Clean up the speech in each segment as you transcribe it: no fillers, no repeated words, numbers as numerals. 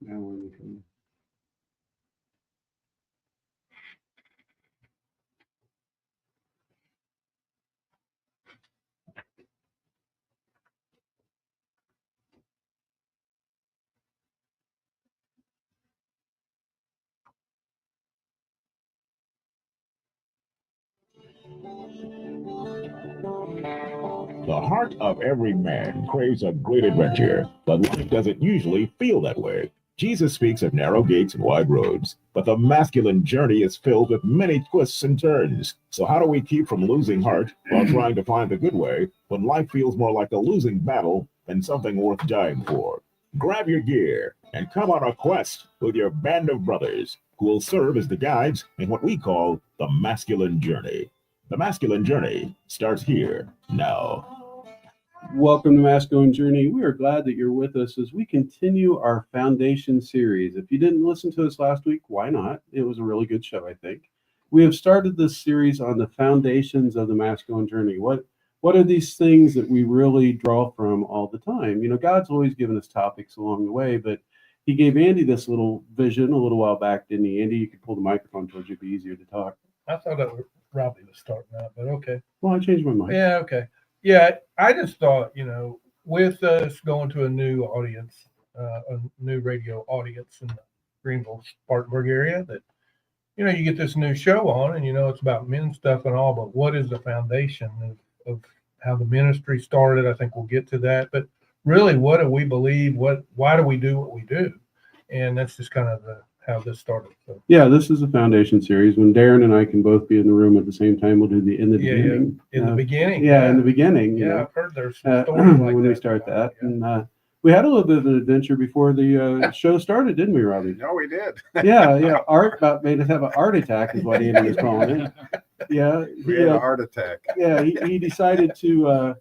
Now when we can. The heart of every man craves a great adventure, but life doesn't usually feel that way. Jesus speaks of narrow gates and wide roads, but the masculine journey is filled with many twists and turns. So, how do we keep from losing heart while trying to find the good way when life feels more like a losing battle than something worth dying for? Grab your gear and come on a quest with your band of brothers who will serve as the guides in what we call the masculine journey. The masculine journey starts here now. Welcome to Masculine Journey. We are glad that you're with us as we continue our Foundation series. If you didn't listen to us last week, why not? It was a really good show, I think. We have started this series on the foundations of the masculine journey. What are these things that we really draw from all the time? You know, God's always given us topics along the way, but he gave Andy this little vision a little while back, didn't he? Andy, you could pull the microphone towards you, it'd be easier to talk. I thought that Robbie was starting out, but okay. Well, I changed my mind. Yeah, okay. Yeah, I just thought, with us going to a new audience, a new radio audience in the Greenville, Spartanburg area, that, you get this new show on and, it's about men's stuff and all, but what is the foundation of how the ministry started? I think we'll get to that. But really, what do we believe? Why do we do what we do? And that's just kind of how this started. So. Yeah, this is a foundation series. When Darren and I can both be in the room at the same time, we'll do the in the beginning. In the beginning. Yeah, in the beginning. Yeah, I've heard there's some stories like when that. we start that. Yeah. And we had a little bit of an adventure before the show started, didn't we, Robbie? No, we did. Yeah. Art about made us have an art attack, is what Andy was calling it. Yeah. We had a heart attack. Yeah, he decided to,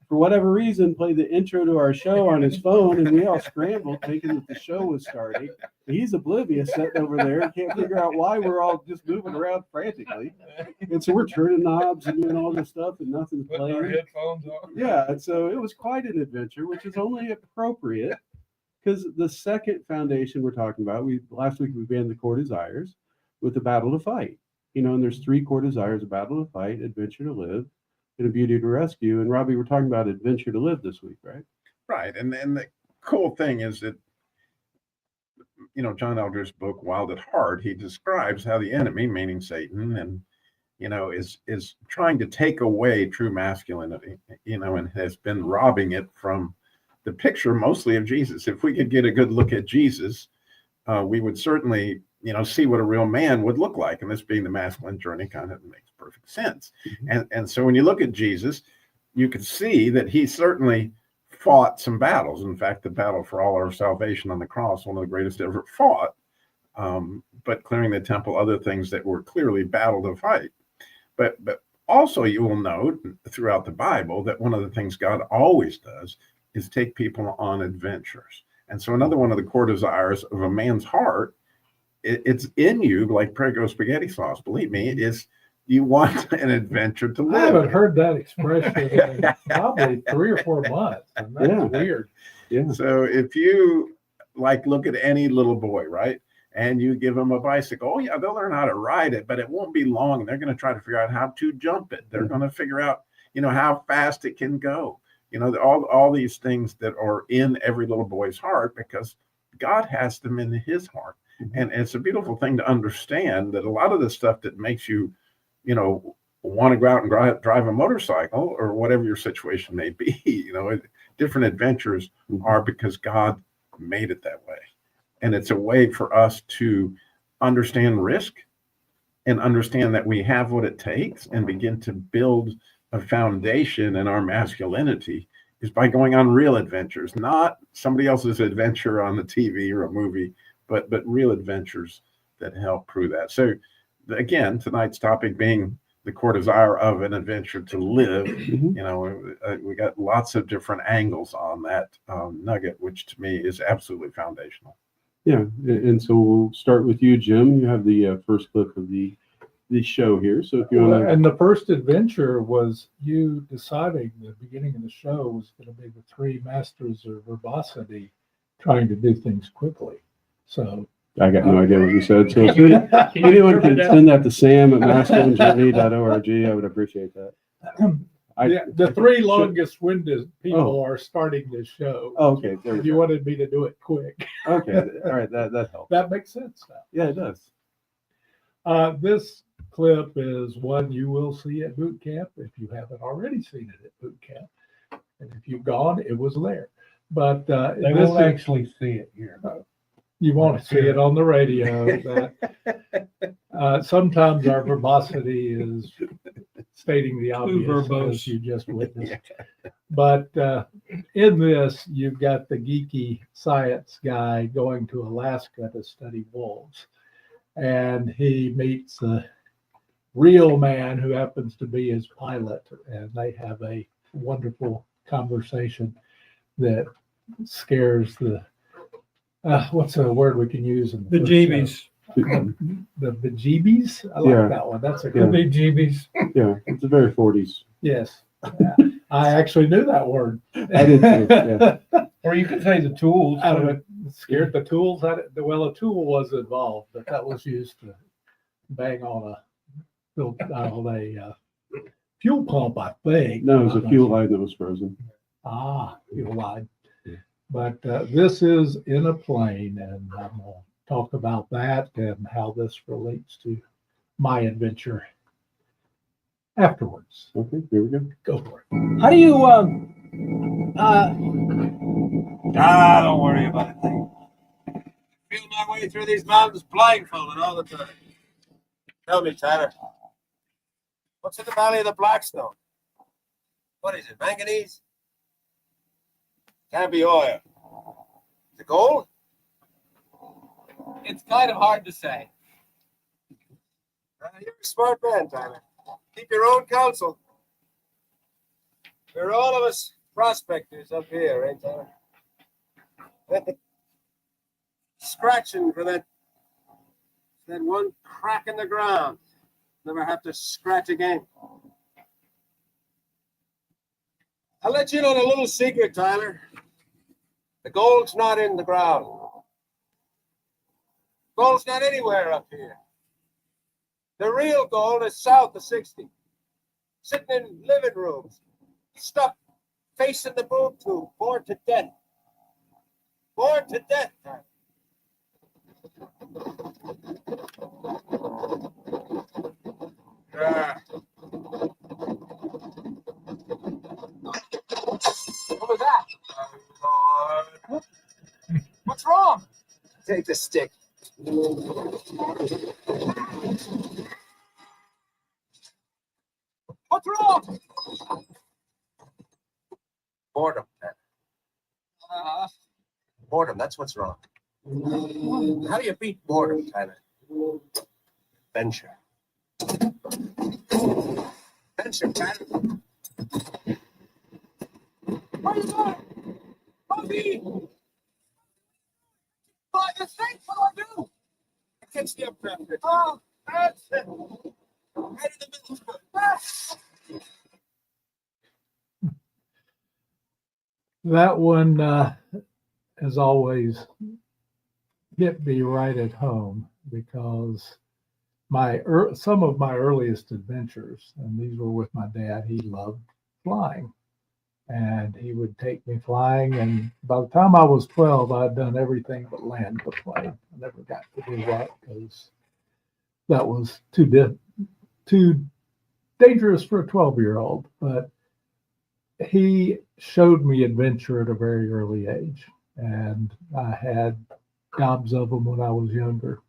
for whatever reason, play the intro to our show on his phone, and we all scrambled, thinking that the show was starting. He's oblivious, sitting over there, and can't figure out why we're all just moving around frantically. And so we're turning knobs and doing all this stuff, and nothing's Putting our playing. headphones on. Yeah, and so it was quite an adventure, which is only appropriate because the second foundation we're talking about, last week we began the core desires with the battle to fight. And there's 3 core desires: a battle to fight, adventure to live, and a beauty to rescue. And Robbie, we're talking about adventure to live this week, right? Right. And the cool thing is that, John Elder's book, Wild at Heart, he describes how the enemy, meaning Satan, and, is trying to take away true masculinity, and has been robbing it from the picture mostly of Jesus. If we could get a good look at Jesus, we would certainly, see what a real man would look like. And this being the masculine journey kind of makes perfect sense. Mm-hmm. And so when you look at Jesus, you can see that he certainly fought some battles. In fact, the battle for all our salvation on the cross, one of the greatest ever fought, but clearing the temple, other things that were clearly battle to fight. But also you will note throughout the Bible that one of the things God always does is take people on adventures. And so another one of the core desires of a man's heart, it's in you like Prego spaghetti sauce. Believe me, it is. You want an adventure to live. I haven't heard that expression in probably 3 or 4 months. And that's weird. Yeah. So if you look at any little boy, right? And you give them a bicycle, oh yeah, they'll learn how to ride it, but it won't be long. They're going to try to figure out how to jump it. They're going to figure out, how fast it can go. All these things that are in every little boy's heart because God has them in his heart. And it's a beautiful thing to understand that a lot of the stuff that makes you, want to go out and drive a motorcycle or whatever your situation may be, different adventures are because God made it that way. And it's a way for us to understand risk and understand that we have what it takes and begin to build a foundation in our masculinity is by going on real adventures, not somebody else's adventure on the TV or a movie, but real adventures that help prove that. So again, tonight's topic being the core desire of an adventure to live. We got lots of different angles on that nugget, which to me is absolutely foundational. Yeah, and so we'll start with you, Jim. You have the first clip of the show here. So if you want to... And the first adventure was you deciding the beginning of the show was going to be the 3 masters of verbosity trying to do things quickly. So I got no idea what you said. So if anyone can send that to sam@masculinejourney.org, I would appreciate that. the three longest-winded people are starting this show. Oh, okay. There If we you go. wanted me to do it quick. Okay. All right. That helps. That makes sense now. Yeah, it does. This clip is one you will see at boot camp if you haven't already seen it at boot camp. And if you've gone, it was there. But They this won't is, actually see it here. you won't see it on the radio. That sometimes our verbosity is stating the obvious, verbose. as you just witnessed. But in this, you've got the geeky science guy going to Alaska to study wolves. And he meets a real man who happens to be his pilot. And they have a wonderful conversation that scares the, what's a word we can use? In The first jeebies. show? The bejeebies? I like Yeah. that one. That's a The good. big jeebies. Yeah, it's a very 40s. Yes. Yeah. I actually knew that word. I did too, yeah. Or you could say the tools. Out of too. it, scared the tools. Well, a tool was involved, but that was used to bang on a fuel pump, I think. No, it was a fuel line that was frozen. Fuel line. Yeah. But this is in a plane, and I'm going to talk about that and how this relates to my adventure afterwards. Okay, here we go. Go for it. How do you, don't worry about it. Feel my way through these mountains blindfolded all the time. Tell me, Tyler, what's in the valley of the Blackstone? What is it, manganese? Can't be oil. Is it gold? It's kind of hard to say. You're a smart man, Tyler. Keep your own counsel. We're all of us prospectors up here, ain't Tyler? Scratching for that one crack in the ground. Never have to scratch again. I'll let you know a little secret, Tyler. The gold's not in the ground. Gold's not anywhere up here. The real gold is south of 60. Sitting in living rooms. Stuck facing the boob tube. Bored to death. Bored to death, Tyler. What was that? What's wrong? Take the stick. What's wrong? Boredom, Tyler. Boredom, that's what's wrong. How do you beat boredom, Tyler? Venture. Venture, Tyler. Where are you going? Buffy! But the thing, what do I do? Catch the updraft. Oh, that's it. Right in the middle. That one, as always, hit me right at home because some of my earliest adventures, and these were with my dad, he loved flying. And he would take me flying. And by the time I was 12, I'd done everything but land the plane. I never got to do that because that was too dangerous for a 12-year-old. But he showed me adventure at a very early age. And I had gobs of them when I was younger.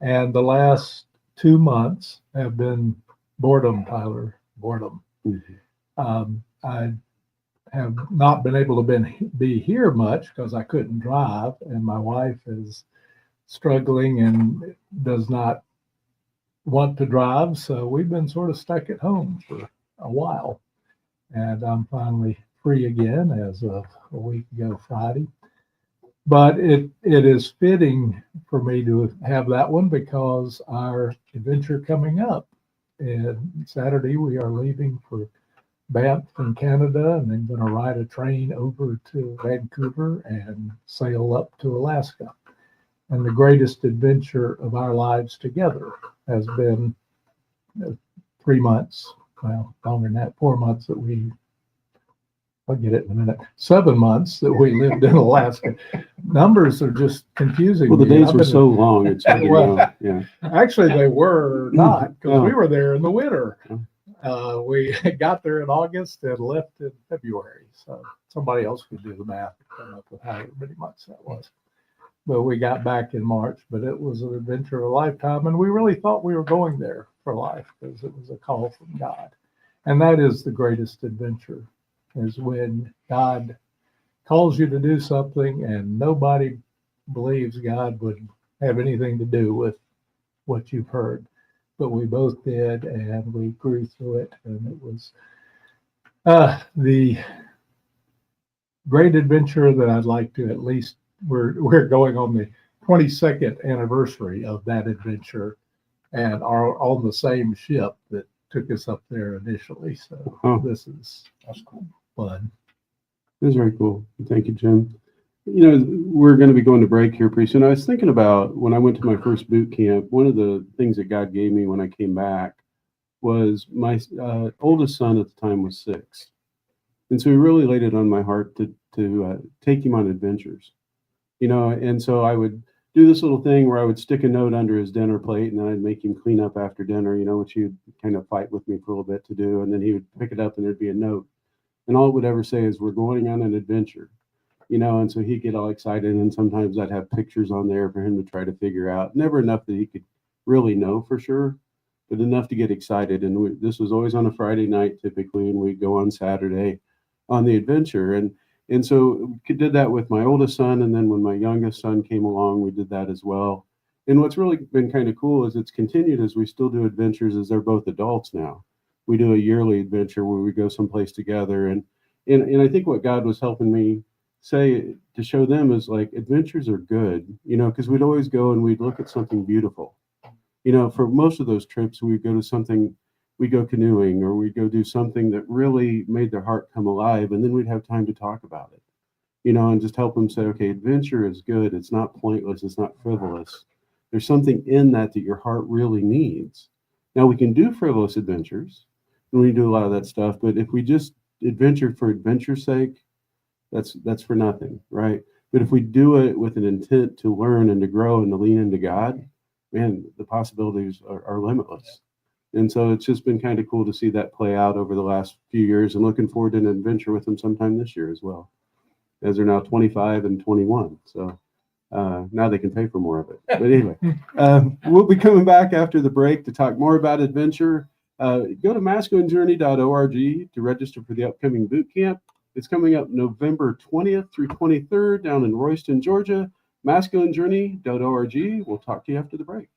And the last 2 months have been boredom, Tyler, boredom. Mm-hmm. I have not been able to be here much because I couldn't drive, and my wife is struggling and does not want to drive. So we've been sort of stuck at home for a while, and I'm finally free again as of a week ago Friday. But it is fitting for me to have that one because our adventure coming up, and Saturday we are leaving for Banff in Canada, and then going to ride a train over to Vancouver and sail up to Alaska. And the greatest adventure of our lives together has been 3 months, well, longer than that, 4 months that I'll get it in a minute, 7 months that we lived in Alaska. Numbers are just confusing. Well, the me. days I've were been- so long. It's hard to Well, know. Yeah. Actually, they were not, because we Oh. were there in the winter. Oh. We got there in August and left in February. So somebody else could do the math and come up with how many months that was. But we got back in March, but it was an adventure of a lifetime. And we really thought we were going there for life because it was a call from God. And that is the greatest adventure, is when God calls you to do something and nobody believes God would have anything to do with what you've heard. But we both did, and we grew through it. And it was the great adventure that I'd like to at least, we're going on the 22nd anniversary of that adventure and are on the same ship that took us up there initially. So Oh. this is That's cool. fun. It was very cool. Thank you, Jim. You know, we're going to be going to break here pretty soon. I was thinking about when I went to my first boot camp, one of the things that God gave me when I came back was my oldest son at the time was 6. And so he really laid it on my heart to take him on adventures, you know, and so I would do this little thing where I would stick a note under his dinner plate and then I'd make him clean up after dinner, you know, which he'd kind of fight with me for a little bit to do. And then he would pick it up and there'd be a note. And all it would ever say is, we're going on an adventure, you know, and so he'd get all excited. And sometimes I'd have pictures on there for him to try to figure out. Never enough that he could really know for sure, but enough to get excited. And this was always on a Friday night typically, and we'd go on Saturday on the adventure. And so we did that with my oldest son. And then when my youngest son came along, we did that as well. And what's really been kind of cool is it's continued as we still do adventures as they're both adults now. We do a yearly adventure where we go someplace together. And I think what God was helping me say to show them is like, adventures are good, you know, because we'd always go and we'd look at something beautiful. You know, for most of those trips, we'd go to something, we'd go canoeing or we'd go do something that really made their heart come alive. And then we'd have time to talk about it, you know, and just help them say, okay, adventure is good. It's not pointless. It's not frivolous. There's something in that your heart really needs. Now we can do frivolous adventures and we do a lot of that stuff, but if we just adventure for adventure's sake, that's for nothing, right? But if we do it with an intent to learn and to grow and to lean into God, man, the possibilities are limitless. And so it's just been kind of cool to see that play out over the last few years, and looking forward to an adventure with them sometime this year as well, as they're now 25 and 21. So now they can pay for more of it. But anyway, we'll be coming back after the break to talk more about adventure. Go to masculinejourney.org to register for the upcoming boot camp. It's coming up November 20th through 23rd down in Royston, Georgia. masculinejourney.org. We'll talk to you after the break.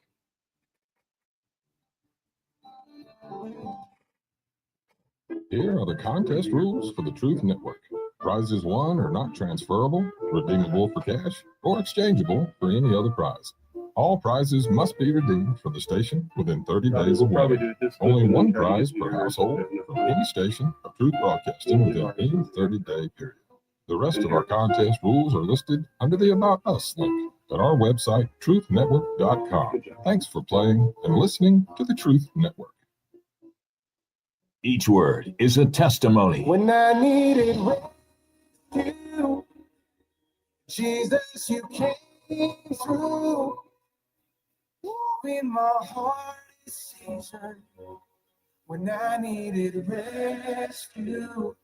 Here are the contest rules for the Truth Network. Prizes won are not transferable, redeemable for cash, or exchangeable for any other prize. All prizes must be redeemed for the station within 30 days of winning. Only one prize per household from any station of Truth Broadcasting within any 30-day period. The rest of our contest rules are listed under the About Us link at our website, truthnetwork.com. Thanks for playing and listening to the Truth Network. Each word is a testimony. When I needed rescue, Jesus, you came through. In my hardest season, when I needed rescue,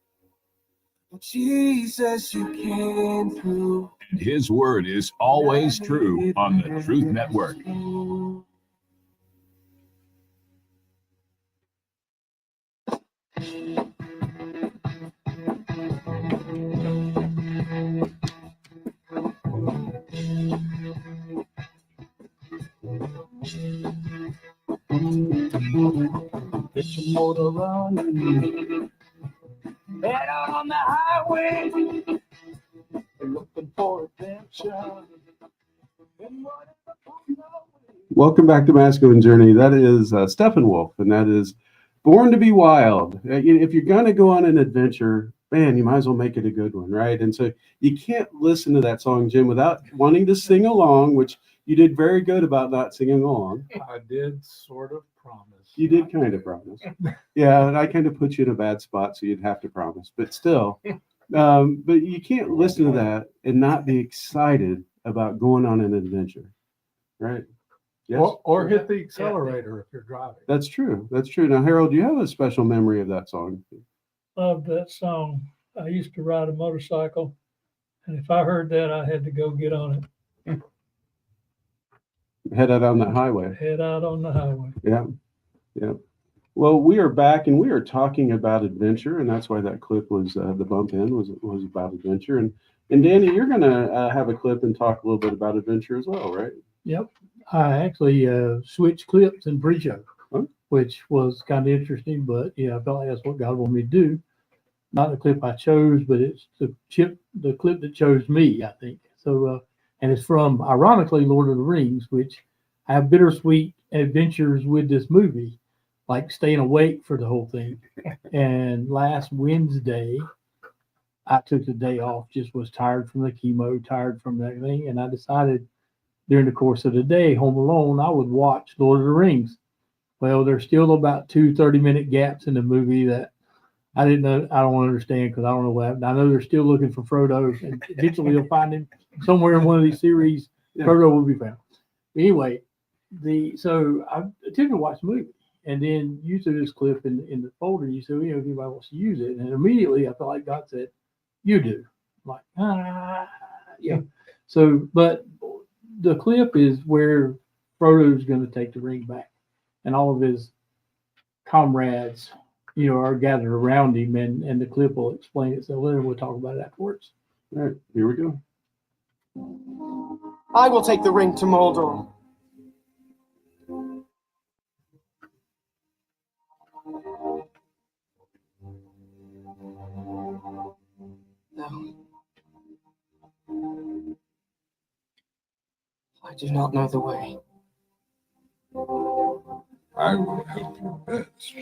Jesus, you came through. And his word is always true on the Truth Network. Get your motor running. Head out on the highway. Looking for adventure. And whatever comes our way. Welcome back to Masculine Journey. That is Steppenwolf, and that is Born to be Wild. If you're going to go on an adventure, man, you might as well make it a good one, right? And so you can't listen to that song, Jim, without wanting to sing along, which You did very good about not singing along. I did sort of promise. You did kind of promise. Yeah, and I kind of put you in a bad spot, so you'd have to promise. But still, but you can't listen to that and not be excited about going on an adventure, right? Yes, Or hit the accelerator if you're driving. that's true. That's true. Now, Harold, do you have a special memory of that song? Loved that song. I used to ride a motorcycle, and if I heard that, I had to go get on Head out on that highway. it, head out on the highway. Yeah, yeah. Well, we are back, and we are talking about adventure, and that's why that clip was the bump in was about adventure. And Danny, you're gonna have a clip and talk a little bit about adventure as well, right? Yep. I actually switched clips in pre-show, Huh? which was kind of interesting, but yeah, I felt like that's what God wanted me to do. Not the clip I chose, but it's the clip that chose me, I think. So, and it's from, ironically, Lord of the Rings, which I have bittersweet adventures with this movie, like staying awake for the whole thing. And last Wednesday, I took the day off, just was tired from the chemo, tired from everything, and I decided during the course of the day, home alone, I would watch Lord of the Rings. Well, there's still about 2 30-minute gaps in the movie that I didn't know. I don't understand because I don't know what happened. I know they're still looking for Frodo, and eventually they'll find him somewhere in one of these series. Yeah. Frodo will be found. Anyway, so I attempted to watch the movie, and then you threw this clip in the folder. And you said, if anybody wants to use it, and immediately I felt like God said, "You do." I'm like, yeah. So, but the clip is where Frodo's going to take the ring back, and all of his comrades, are gathered around him, and the clip will explain itself. Then we'll talk about it afterwards. All right, here we go. I will take the ring to Mordor. No. I do not know the way. I will help you best,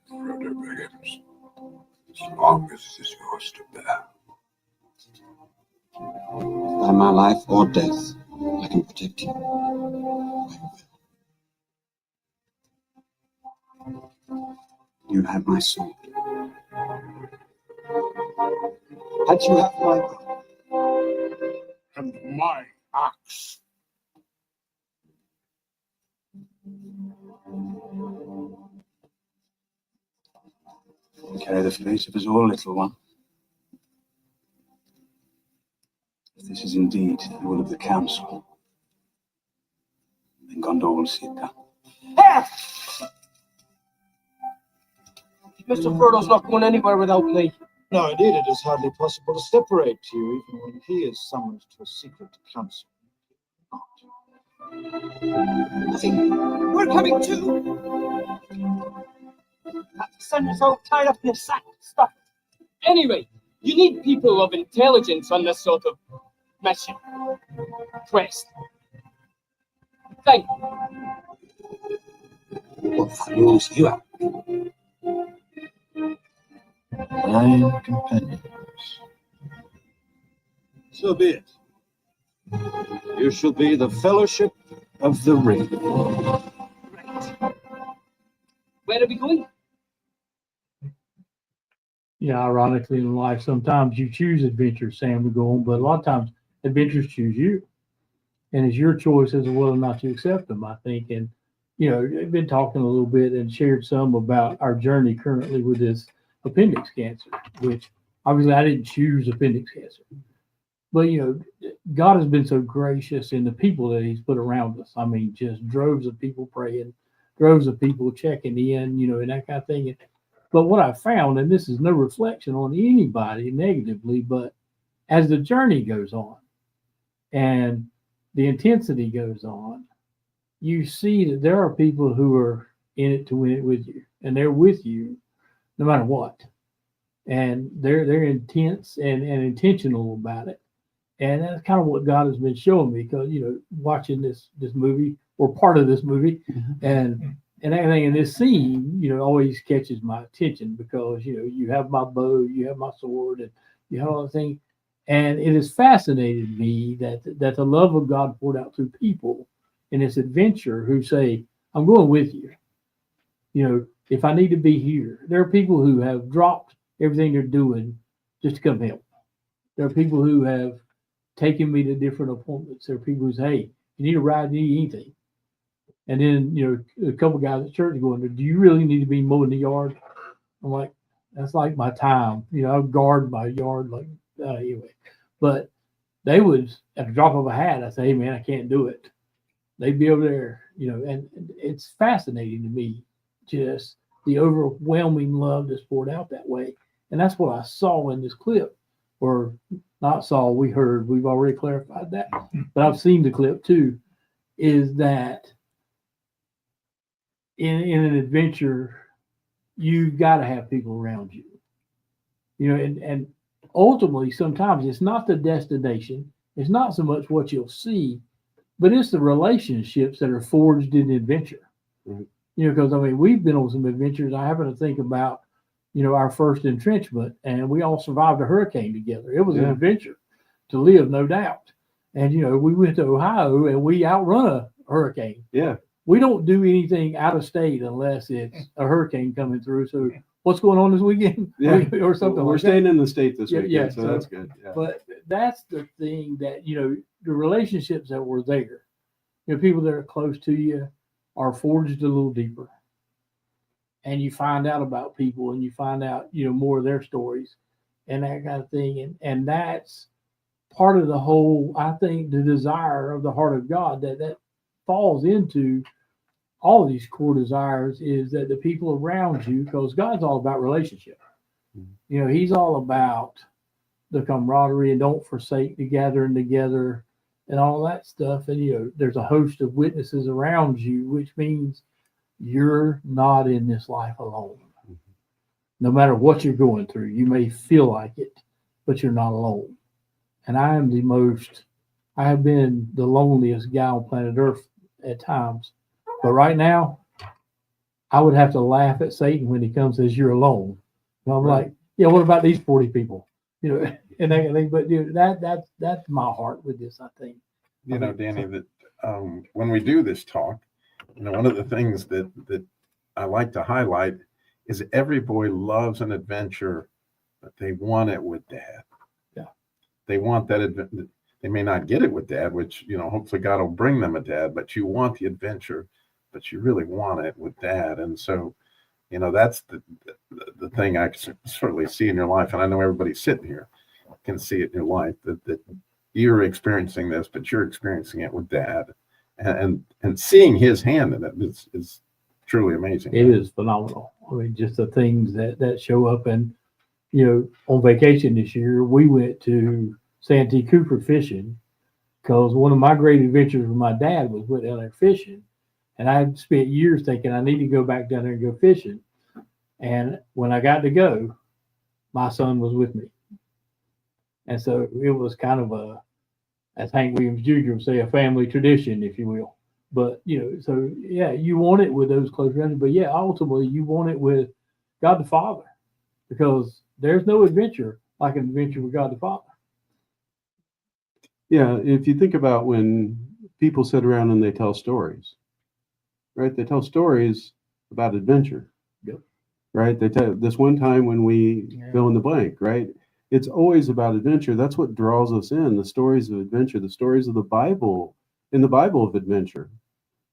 Frodo Baggins, as long as it is yours to bear. By my life or death, I can protect you. You have my sword. And you have my bow. And my axe. Carry the fate of us all, little one. If this is indeed the will of the council, then Gondor will see it done. Mr. Frodo's not going anywhere without me. No, indeed, it is hardly possible to separate you, even when he is summoned to a secret council. Nothing. We're coming too. Son, you're so tied up in this sack stuff. Anyway, you need people of intelligence on this sort of mission. Quest. Thank you. What rules you out? 9 companions. So be it. You shall be the Fellowship of the Ring. Right. Where are we going? Yeah, ironically in life, sometimes you choose adventures, Sam, to go on, but a lot of times adventures choose you. And it's your choice as to whether or not to accept them, I think. And, I've been talking a little bit and shared some about our journey currently with this appendix cancer, which obviously I didn't choose appendix cancer. But, God has been so gracious in the people that he's put around us. I mean, just droves of people praying, droves of people checking in, and that kind of thing. But what I found, and this is no reflection on anybody negatively, but as the journey goes on and the intensity goes on, you see that there are people who are in it to win it with you, and they're with you no matter what. And they're intense and intentional about it. And that's kind of what God has been showing me, because, watching this movie, or part of this movie, and everything in this scene, always catches my attention, because, you have my bow, you have my sword, and you have all the things. And it has fascinated me that the love of God poured out through people in this adventure who say, I'm going with you. You know, if I need to be here, there are people who have dropped everything they're doing just to come help. There are people who have taken me to different appointments. There are people who say, hey, you need a ride, you need anything. And then, you know, a couple guys at church going, do you really need to be mowing the yard? I'm like, that's like my time. You know, I guard my yard like anyway. But they would, at the drop of a hat, I say, hey man, I can't do it. They'd be over there, you know, and it's fascinating to me, just the overwhelming love that's poured out that way. And that's what I saw in this clip, or not saw, we heard, we've already clarified that, but I've seen the clip too, is that in an adventure, you've got to have people around you. You know, and ultimately, sometimes it's not the destination, it's not so much what you'll see, but it's the relationships that are forged in the adventure. Right. You know, because I mean, we've been on some adventures. I happen to think about, you know, our first entrenchment, and we all survived a hurricane together. It was an adventure to live, no doubt. And, you know, we went to Ohio and we outrun a hurricane. Yeah. We don't do anything out of state unless it's a hurricane coming through. So what's going on this weekend? Yeah. Or something We're like staying that. in the state this Yeah, weekend, yeah, so that's good. Yeah. But that's the thing that, you know, the relationships that were there, you know, people that are close to you are forged a little deeper. And you find out about people and you find out, you know, more of their stories and that kind of thing. And that's part of the whole, I think, the desire of the heart of God that falls into all of these core desires is that the people around you, because God's all about relationship. You know, he's all about the camaraderie and don't forsake the gathering together and all that stuff. And, you know, there's a host of witnesses around you, which means you're not in this life alone. No matter what you're going through, you may feel like it, but you're not alone. And I have been the loneliest guy on planet Earth at times. But right now, I would have to laugh at Satan when he comes and says, you're alone. And I'm like, yeah, what about these 40 people? You know, and that kind of thing. But dude, that's my heart with this, I think. You know, Danny, that when we do this talk, you know, one of the things that I like to highlight is every boy loves an adventure, but they want it with dad. Yeah. They want that adventure. They may not get it with dad, which, you know, hopefully God will bring them a dad, but you want the adventure, but you really want it with dad. And so, you know, that's the thing I certainly see in your life. And I know everybody sitting here can see it in your life that you're experiencing this, but you're experiencing it with dad. And seeing his hand in it is truly amazing. It is phenomenal. I mean, just the things that show up. And, you know, on vacation this year, we went to Santee Cooper fishing because one of my great adventures with my dad was went down there fishing. And I had spent years thinking I need to go back down there and go fishing. And when I got to go, my son was with me. And so it was kind of as Hank Williams Jr. would say, a family tradition, if you will. But, you know, so yeah, you want it with those close friends, but yeah, ultimately you want it with God the Father, because there's no adventure like an adventure with God the Father. Yeah, if you think about when people sit around and they tell stories, right? They tell stories about adventure. Yep. Right? They tell this one time when we fill in the blank, right? It's always about adventure. That's what draws us in. The stories of adventure, the stories of the Bible, in the Bible of adventure,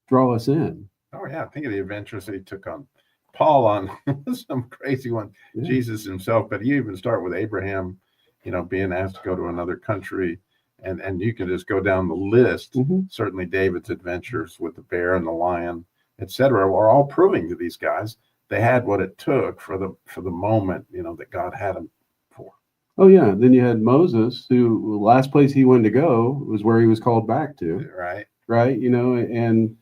draw us in. Oh yeah, think of the adventures that he took on. Paul on some crazy one. Yeah. Jesus himself, but you even start with Abraham, you know, being asked to go to another country, and you can just go down the list. Mm-hmm. Certainly David's adventures with the bear and the lion, etc., were all proving to these guys they had what it took for the moment, you know, that God had them for. Oh yeah. Then you had Moses, who the last place he wanted to go was where he was called back to. Right. Right. You know, and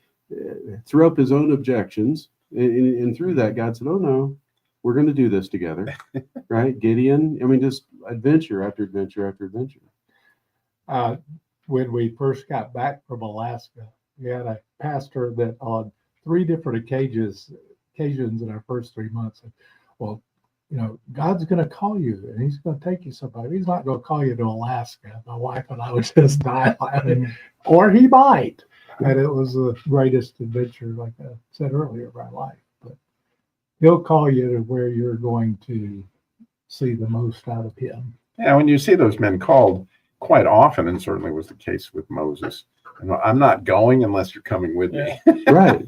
threw up his own objections. And through that, God said, oh no, we're going to do this together. Right. Gideon. I mean, just adventure after adventure after adventure. When we first got back from Alaska, we had a pastor that on 3 different occasions in our first 3 months, well, you know, God's going to call you and he's going to take you somewhere. He's not going to call you to Alaska. My wife and I would just die laughing, or he might. And it was the greatest adventure, like I said earlier, of my life. But he'll call you to where you're going to see the most out of him. Yeah, when you see those men called, quite often, and certainly was the case with Moses, and I'm not going unless you're coming with me. Right.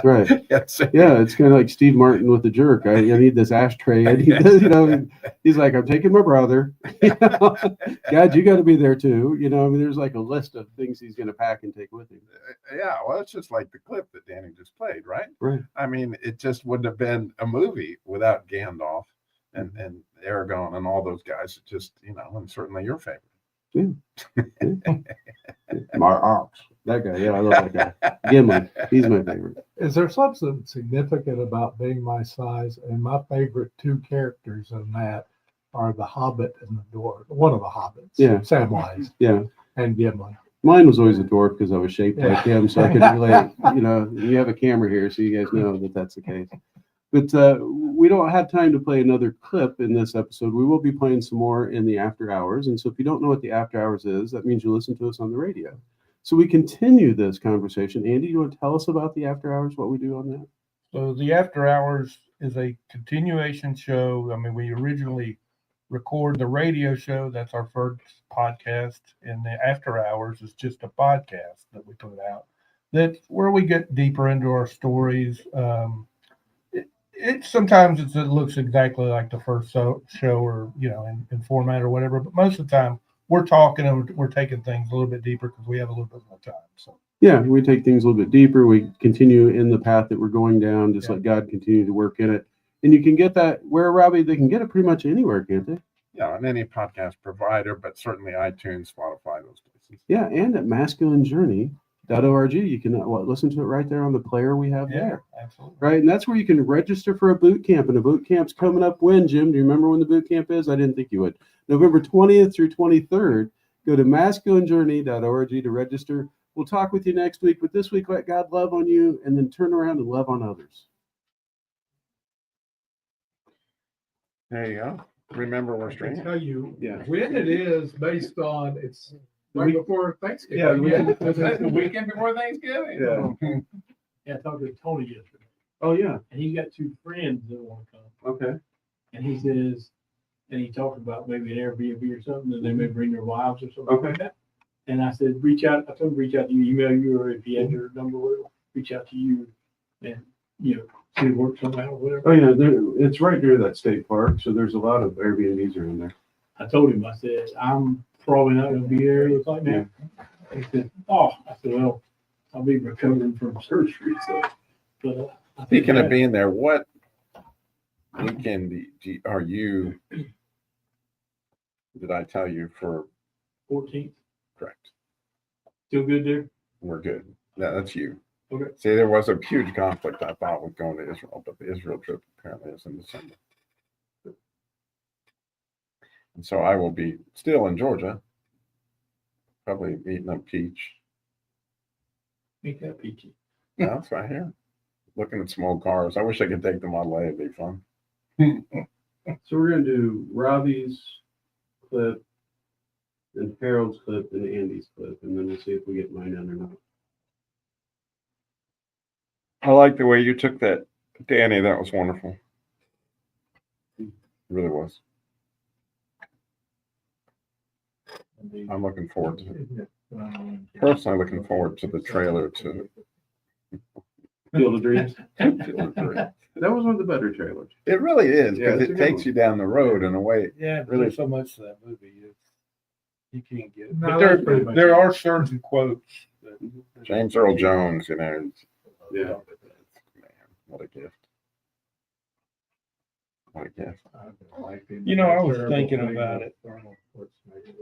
Right. Yes. Yeah, it's kind of like Steve Martin with the jerk. I need this ashtray. I need this, you know. He's like, I'm taking my brother. You know? God, you got to be there too. You know, I mean, there's like a list of things he's going to pack and take with him. Yeah, well, it's just like the clip that Danny just played, right? Right. I mean, it just wouldn't have been a movie without Gandalf and Aragorn and all those guys. It just, you know, and certainly your favorite. Mar Ox. That guy. Yeah, I love that guy. Gimli. He's my favorite. Is there something significant about being my size? And my favorite two characters in that are the Hobbit and the Dwarf. One of the Hobbits. Yeah. Samwise. Yeah. And Gimli. Mine was always a dwarf because I was shaped like him, so I could relate. You know, you have a camera here, so you guys know that that's the case. But we don't have time to play another clip in this episode. We will be playing some more in the after hours. And so if you don't know what the after hours is, that means you listen to us on the radio. So we continue this conversation. Andy, you want to tell us about the after hours, what we do on that? So the After Hours is a continuation show. I mean, we originally record the radio show. That's our first podcast. And the After Hours is just a podcast that we put out. That's where we get deeper into our stories. Sometimes it looks exactly like the first show or, you know, in format or whatever. But most of the time we're talking and we're taking things a little bit deeper because we have a little bit more time. So. Yeah, we take things a little bit deeper. We continue in the path that we're going down, just let God continue to work in it. And you can get that where, Robbie, they can get it pretty much anywhere, can't they? Yeah, on any podcast provider, but certainly iTunes, Spotify, those places. Yeah, and at masculinjourney.org, you can listen to it right there on the player we have there. Absolutely. Right, and that's where you can register for a boot camp. And a boot camp's coming up when, Jim? Do you remember when the boot camp is? I didn't think you would. November 20th through 23rd. Go to masculinjourney.org to register. We'll talk with you next week, but this week, let God love on you and then turn around and love on others. There you go. Remember, we're I can streaming. tell you Yeah. when it is based on it's right before Thanksgiving. Yeah, the weekend before Thanksgiving. Yeah. Yeah, I talked to Tony yesterday, Oh, yeah. and he's got two friends that want to come. Okay. And he says, and he talked about maybe an Airbnb or something, and they may bring their wives or something Okay. like that. And I said, reach out. I told him, reach out to you, email you, or if he had your number, whatever, reach out to you and, you know, see if it works somehow or whatever. Oh, yeah. It's right near that state park, so there's a lot of Airbnbs around there. I told him, I said, I'm probably not going to be there. It looks like that. He said, oh, I said, well, I'll be recovering from surgery. So, but I think Speaking of being there, what weekend are you? Did I tell you for 14th, correct? still good there? We're good. Yeah, that's you. Okay. See, there was a huge conflict I thought with going to Israel, but the Israel trip apparently is in December. And so I will be still in Georgia, probably eating up peach. Make that peachy. Yeah, that's right here. Looking at some old cars. I wish I could take the Model A. It'd be fun. So we're going to do Robbie's clip, and Harold's clip, and Andy's clip, and then we'll see if we get mine on or not. I like the way you took that, Danny. That was wonderful. It really was. I'm looking forward to personally looking forward to the trailer to Field of Dreams. Field of Dreams. That was one of the better trailers. It really is Yeah, because it's a it good takes one. you down the road in a way. Yeah, Really- there's so much to that movie. You can't get it. No, But that's pretty much there it. are certain quotes. That, James Earl Jones, you know. Yeah. Man, what a gift. What a gift. You know, I was thinking about it.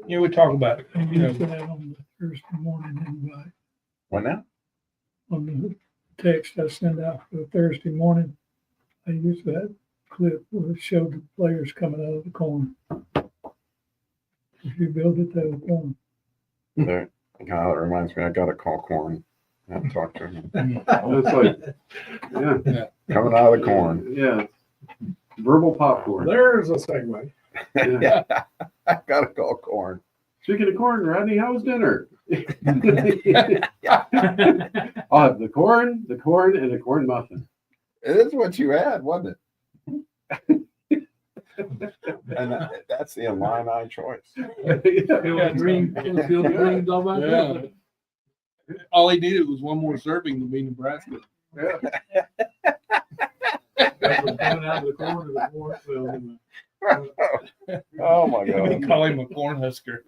You know, we talk about, And you you know, put that on the Thursday morning invite, What now? on the text I send out for the Thursday morning. I use that clip where it showed the players coming out of the corn. If you build it, they will corn. There. God, it reminds me, I got to call Corn and talk to him. It's like, yeah. Coming out of the corn. Yeah. Verbal popcorn. There's a segue. Yeah. I gotta call corn. Speaking of corn, Rodney, how was dinner? I'll have the corn, and a corn muffin. It is what you had, wasn't it? And that's the Illini choice. Yeah. All he needed was one more serving to be Nebraska. Oh my We God. call him a corn husker.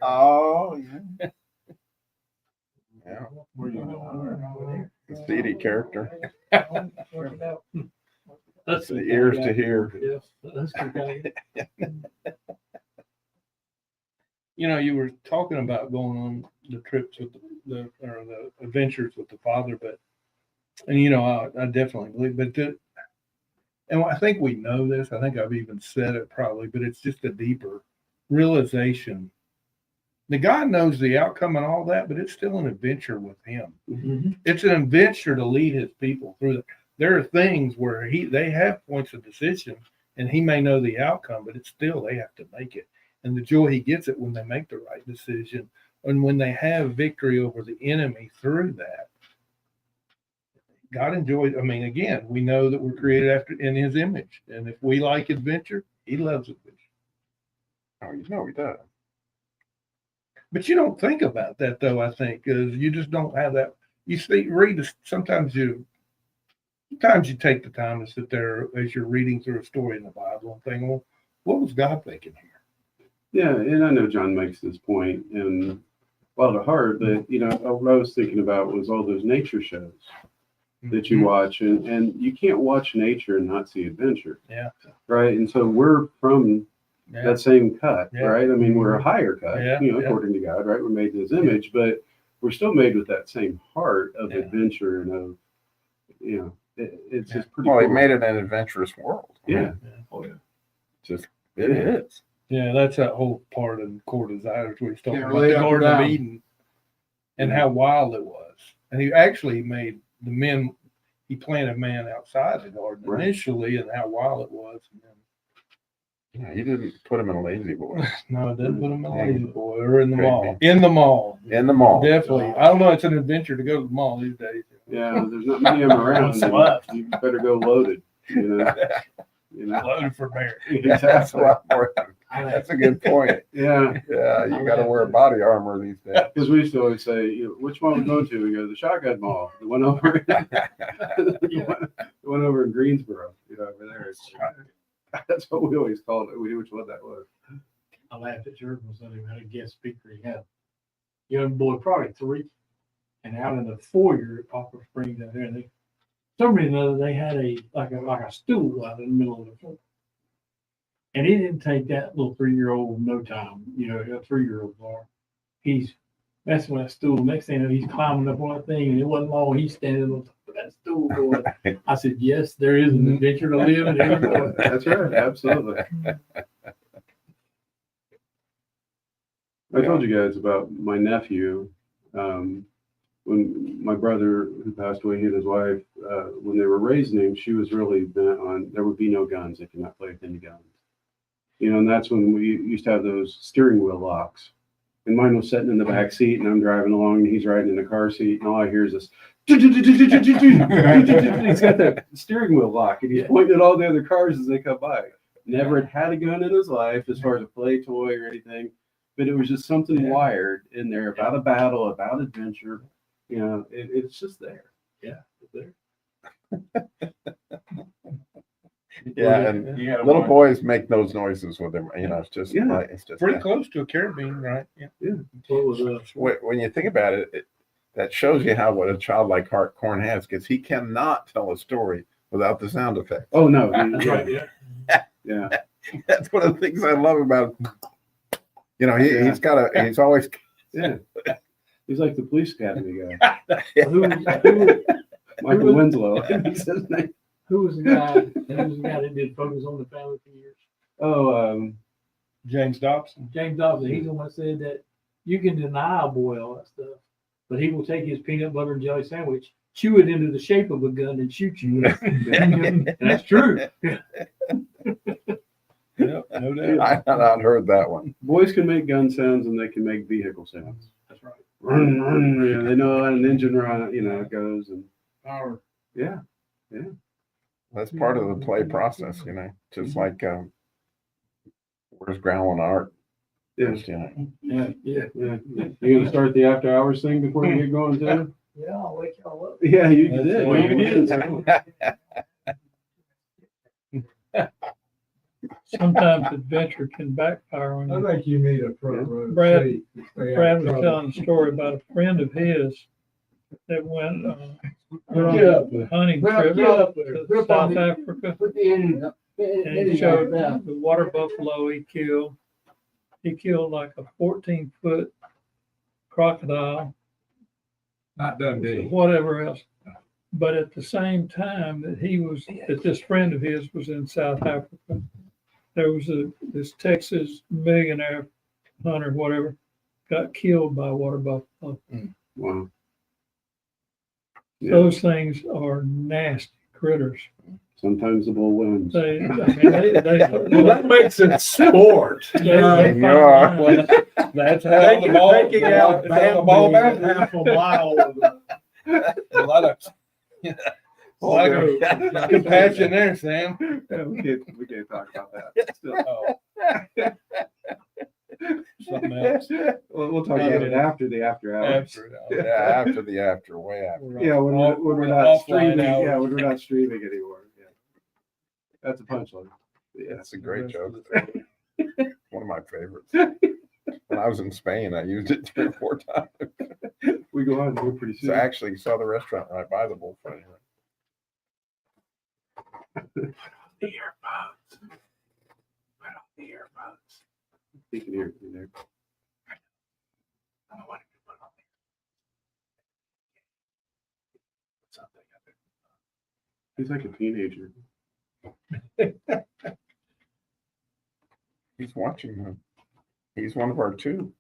Oh, yeah. Yeah. The seedy character. That's The ears to hear. Yes, that's okay. You know, you were talking about going on the trips with the adventures with the father, and you know, I definitely believe, and I think we know this. I think I've even said it probably, but it's just a deeper realization. The God knows the outcome and all that, but it's still an adventure with him. Mm-hmm. It's an adventure to lead his people through it. There are things where they have points of decision and he may know the outcome, but it's still, they have to make it. And the joy he gets it when they make the right decision and when they have victory over the enemy through that. God enjoys, I mean, again, we know that we're created in his image. And if we like adventure, he loves adventure. Oh, you know he does. But you don't think about that though, I think, because you just don't have that. You sometimes you take the time to sit there as you're reading through a story in the Bible and think, well, what was God thinking here? Yeah, and I know John makes this point, and well, to heart, but you know, what I was thinking about was all those nature shows that you watch, and you can't watch nature and not see adventure. Yeah. Right. And so we're from that same cut, Yeah. right? I mean, we're a higher cut, Yeah, you know, yeah. according to God, right? We're made in his image, but we're still made with that same heart of adventure and of, you know, it's just pretty Well, he cool. made it an adventurous world. I Yeah. mean, just it is. Yeah, that's that whole part in Core Desires where he's talking Can't about lay the up or Garden of down. Eden and how wild it was. And he actually made he planted man outside the garden Right. initially and how wild it was. And then, Yeah, he didn't put him in a lazy boy. no, it didn't put him in a lazy boy or in the Could mall. be. In the mall. In the mall. Definitely. I don't know. It's an adventure to go to the mall these days. Yeah, there's not many of them around. What's left? You better go loaded, you know. Loaded for bear. That's a Exactly. lot more. That's a good point. Yeah. Yeah, you got to wear body armor these days. Because we used to always say, you know, which one we go to? We go to the Shotgun Mall, the one over, the one over in Greensboro, you know, over there. That's what we always called it. We knew which one that was. I laughed at Jordan was letting had a guest speaker. He had a young boy, probably 3, and out in the foyer at Poplar Springs out there, and they, for some reason or other, they had like a stool out in the middle of the floor. And it didn't take that little 3-year-old no time, you know, a 3-year-old bar. He's messing with that stool. Next thing you know, he's climbing up on that thing, and it wasn't long. He's standing on top of that stool going. I said, yes, there is an adventure to live in every morning. That's right. Absolutely. I told you guys about my nephew. When my brother, who passed away, he and his wife, when they were raising him, she was really bent on there would be no guns. They could not play with any guns. You know, and that's when we used to have those steering wheel locks. And mine was sitting in the back seat, and I'm driving along, and he's riding in the car seat, and all I hear is this. He's got that steering wheel lock, and he's pointing at all the other cars as they come by. Never had a gun in his life as far as a play toy or anything, but it was just something wired in there about a battle, about adventure. You know, it's just there. Yeah, it's there. Yeah, and little boys make those noises with them. You know, it's just like, it's just Pretty close to a carabine, right? Yeah. What was when you think about it, that shows you how what a childlike heart Corn has, because he cannot tell a story without the sound effects. Oh no, Yeah. yeah. That's one of the things I love about him. You know, he's always Yeah. He's like the police academy guy. Who Michael Winslow. He says his name. Who was the guy that did Focus on the Family for years? Oh, James Dobson. James Dobson. He's the one that said that you can deny a boy all that stuff, but he will take his peanut butter and jelly sandwich chew it into the shape of a gun and shoot you. That's true. Yep, no doubt. I had not heard that one. Boys can make gun sounds and they can make vehicle sounds. That's right. Run, run, yeah, they know how an engine run, goes and Power. yeah. That's part of the play process, just like where's Groundland Art? Yeah. Yeah. Yeah. You gonna start the after hours thing before you get going too? Yeah, I'll wake y'all up. Yeah, you That's did. it. Well, you did. Sometimes adventure can backfire on I you. think you need a front row Brad- seat to stay out Brad of was trouble. telling a story about a friend of his that went on Get up a there. hunting Grab- trip get up there. to Grip South on the- Africa. Put the end up. And he showed the water buffalo he killed. He killed like a 14-foot crocodile, Not Dundee. whatever else. But at the same time that this friend of his was in South Africa, there was this Texas millionaire hunter, whatever, got killed by a water buffalo. Wow. Yeah. Those things are nasty critters. Sometimes the bull wins. They That makes it sport. they Yeah. Well, that's how the ball. Taking out that's how the ball Bambi bounces. half a mile. A lot of compassion there, Sam. Yeah, we can't talk about that. Still. Oh. Something else. We'll talk about it after the after hours. After the after, way after. Yeah, when we're not Offline streaming. hours. Yeah, when we're not streaming anymore. Yeah. That's a punchline. Yeah. That's a great joke. One of my favorites. When I was in Spain, I used it 3 or 4 times. We go on here pretty soon. So I actually saw the restaurant right by the bullfight. The earbuds. Put on the earbuds. You can hear it in there. I don't want to put on there. Something. He's like a teenager. He's watching them. He's one of our 2,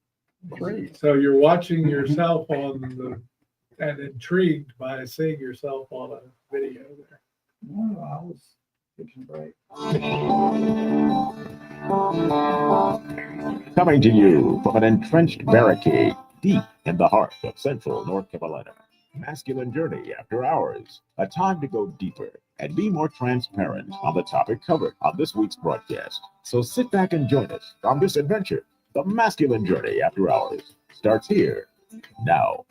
3. So you're watching yourself and intrigued by seeing yourself on a video there. No, I was taking a break. Coming to you from an entrenched barricade deep in the heart of central North Carolina. Masculine Journey After Hours, a time to go deeper and be more transparent on the topic covered on this week's broadcast. So sit back and join us on this adventure. The Masculine Journey After Hours starts here now.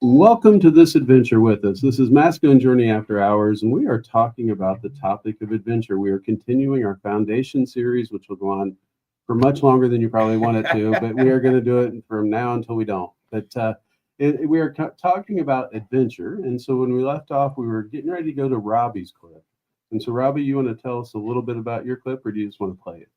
Welcome to this adventure with us. This is Masculine Journey After Hours, and we are talking about the topic of adventure. We are continuing our foundation series, which will go on for much longer than you probably want it to, but we are going to do it from now until we don't. But we are talking about adventure, and so when we left off, we were getting ready to go to Robbie's clip. And so, Robbie, you want to tell us a little bit about your clip, or do you just want to play it?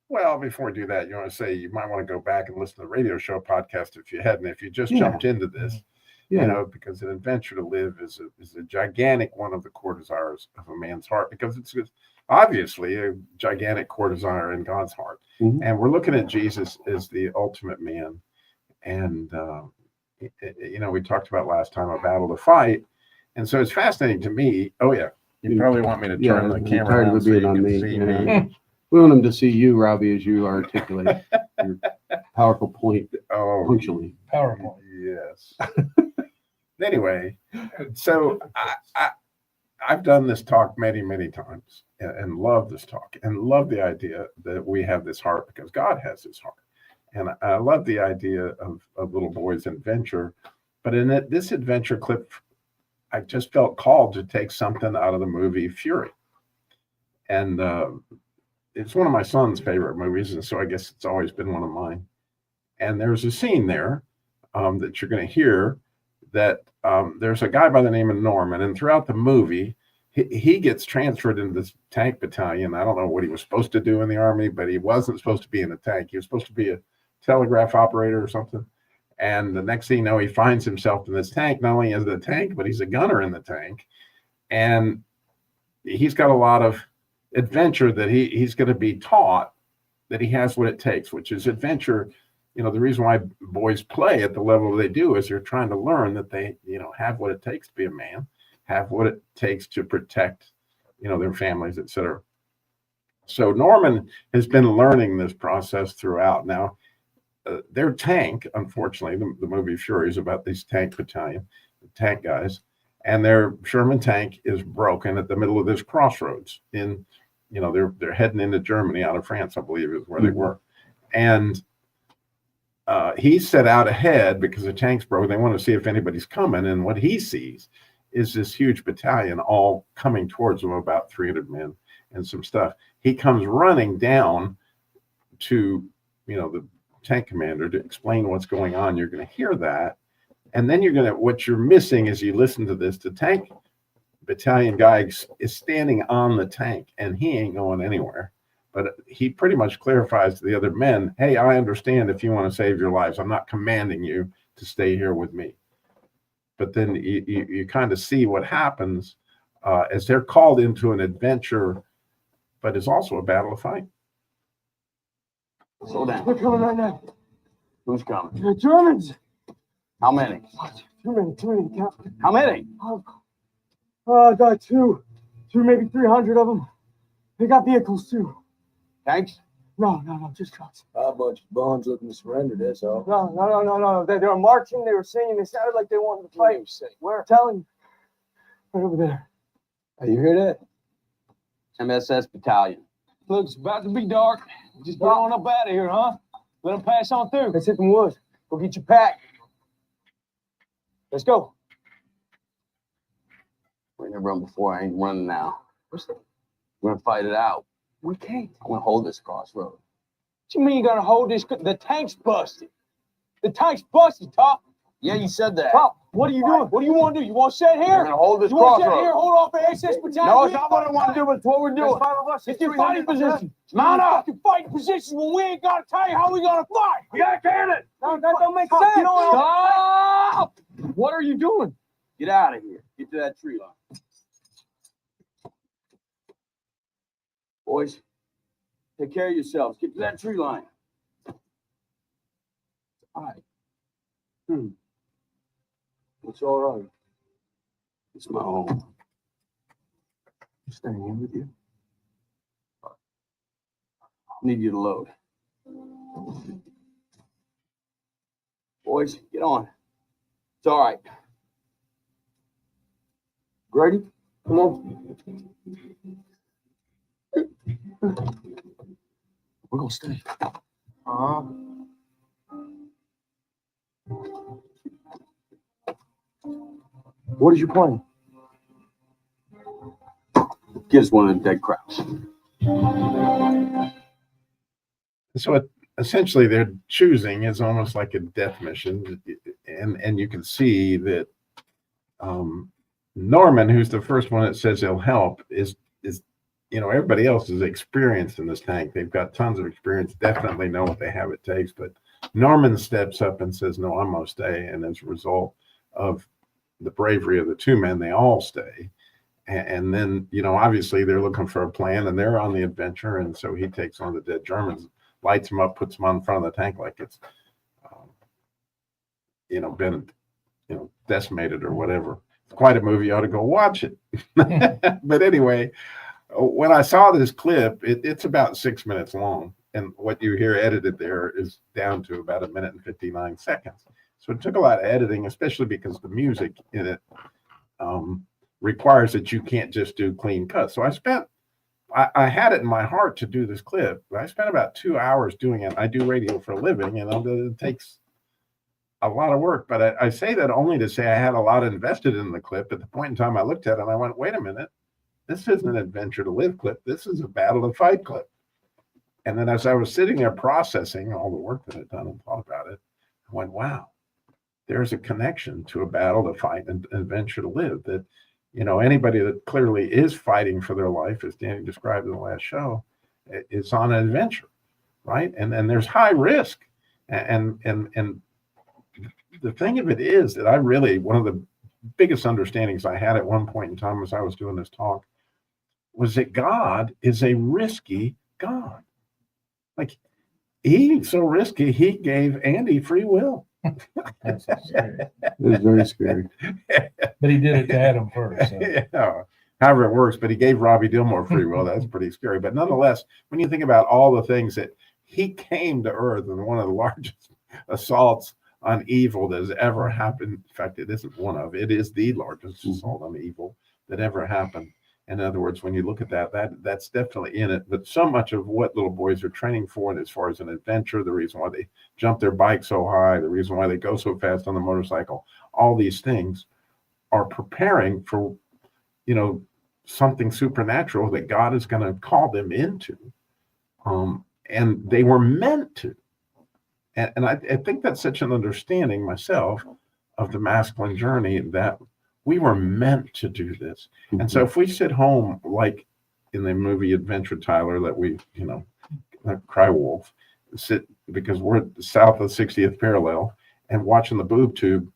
Well, before we do that, you want to say you might want to go back and listen to the radio show podcast if you hadn't. If you just jumped into this, because an adventure to live is a gigantic one of the core desires of a man's heart, because it's obviously a gigantic core desire in God's heart. Mm-hmm. And we're looking at Jesus as the ultimate man. And, we talked about last time a battle to fight. And so it's fascinating to me. Oh, yeah. You probably want me to turn the camera tired around of so you being on can me. see Yeah. me. We want them to see you, Robbie, as you articulate your powerful point punctually. PowerPoint. Yes. Anyway, so I've done this talk many, many times and love this talk and love the idea that we have this heart because God has this heart. And I love the idea of little boys' adventure. But in this adventure clip, I just felt called to take something out of the movie Fury. And it's one of my son's favorite movies, and so I guess it's always been one of mine. And there's a scene there that you're going to hear that there's a guy by the name of Norman, and throughout the movie, he gets transferred into this tank battalion. I don't know what he was supposed to do in the Army, but he wasn't supposed to be in a tank. He was supposed to be a telegraph operator or something. And the next thing you know, he finds himself in this tank. Not only is the tank, but he's a gunner in the tank. And he's got a lot of adventure that he's going to be taught that he has what it takes, which is adventure the reason why boys play at the level they do is they're trying to learn that they, have what it takes to be a man, have what it takes to protect, their families, etc. So Norman has been learning this process throughout. Now, their tank, unfortunately, the movie Fury is about these tank battalion, the tank guys, and their Sherman tank is broken at the middle of this crossroads. They're heading into Germany out of France, I believe, is where they were, and he set out ahead because the tank's broken. They want to see if anybody's coming, and what he sees is this huge battalion all coming towards him, about 300 men and some stuff. He comes running down to, the tank commander to explain what's going on. You're going to hear that. And then what you're missing as you listen to this, the tank battalion guy is standing on the tank and he ain't going anywhere. But he pretty much clarifies to the other men, hey, I understand if you want to save your lives. I'm not commanding you to stay here with me. But then you kind of see what happens as they're called into an adventure, but it's also a battle of fight. Slow down. They're coming right now. Who's coming? The Germans. How many? Too many, Captain. How many? I got two, maybe 300 of them. They got vehicles too. Tanks? No, just trucks. A bunch of bums looking to surrender, that's all. No. They were marching, they were singing, they sounded like they wanted to fight. Where? I'm telling you. Right over there. Hey, you hear that? MSS Battalion. Look, it's about to be dark. Just get on up out of here, huh? Let them pass on through. Let's hit them woods. Go get your pack. Let's go. We never run before. I ain't running now. What's that? We're gonna fight it out. We can't. I'm gonna hold this crossroad. What you mean you gotta hold this? The tank's busted. The tank's busted, Top. Yeah, you said that. Top, what are you doing? What do you want to do? You want to sit We're here? gonna hold this You want to sit crossroad. here, hold off the SS battalion? No, it's not what I want to do, but it's what we're doing. Get your fighting position. Mount up. Your fighting position when we ain't gotta tell you how we gonna fight. We got a cannon. No, that don't make sense. Stop! What are you doing? Get out of here. Get to that tree line. Boys, take care of yourselves. Get to that tree line. All right. It's all right. It's my home. I'm staying here with you. I need you to load. Boys, get on. It's all right. Grady, come on. We're gonna stay. What is your plan? Get us one of them dead crabs. So essentially they're choosing is almost like a death mission. And you can see that Norman, who's the first one that says he'll help, is everybody else is experienced in this tank. They've got tons of experience, definitely know what they have it takes. But Norman steps up and says, no, I'm going to stay. And as a result of the bravery of the two men, they all stay. And then, obviously they're looking for a plan and they're on the adventure. And so he takes one of the dead Germans, lights him up, puts him on front of the tank like it's, been, decimated or whatever. It's quite a movie. You ought to go watch it. But anyway, when I saw this clip, it's about 6 minutes long. And what you hear edited there is down to about 1 minute and 59 seconds. So it took a lot of editing, especially because the music in it requires that you can't just do clean cuts. So I had it in my heart to do this clip, but I spent about 2 hours doing it. I do radio for a living, and it takes a lot of work. But I say that only to say I had a lot invested in the clip. At the point in time I looked at it, and I went, wait a minute, this isn't an adventure to live clip. This is a battle to fight clip. And then as I was sitting there processing all the work that I'd done and thought about it, I went, wow, there's a connection to a battle to fight and adventure to live that, anybody that clearly is fighting for their life, as Danny described in the last show, is on an adventure, right? And there's high risk. And the thing of it is that one of the biggest understandings I had at one point in time as I was doing this talk was that God is a risky God. Like, He's so risky, he gave Andy free will. That's so scary. It was very scary. But he did it to Adam first. So. Yeah. However it works, but he gave Robbie Dilmore free will. That's pretty scary. But nonetheless, when you think about all the things that he came to earth in one of the largest assaults on evil that has ever happened. In fact, it isn't one of, it is the largest assault on evil that ever happened. In other words, when you look at that's definitely in it. But so much of what little boys are training for, and as far as an adventure, the reason why they jump their bike so high, the reason why they go so fast on the motorcycle, all these things are preparing for, something supernatural that God is going to call them into. And they were meant to. And I think that's such an understanding myself of the masculine journey, that we were meant to do this. And so if we sit home, like in the movie Adventure Tyler, that we, cry wolf, sit because we're south of 60th parallel and watching the boob tube,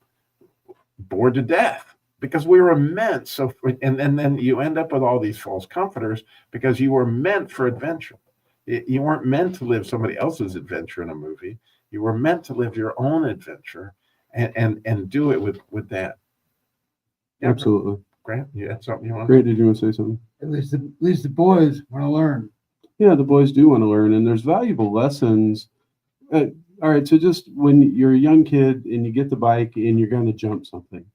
bored to death, because we were meant. So, and then you end up with all these false comforters because you were meant for adventure. You weren't meant to live somebody else's adventure in a movie. You were meant to live your own adventure and do it with that. Yeah, Absolutely. Grant, you had something you want? Grant, did you want to say something? At least the boys want to learn. Yeah, the boys do want to learn, and there's valuable lessons. All right, so just when you're a young kid and you get the bike and you're going to jump something,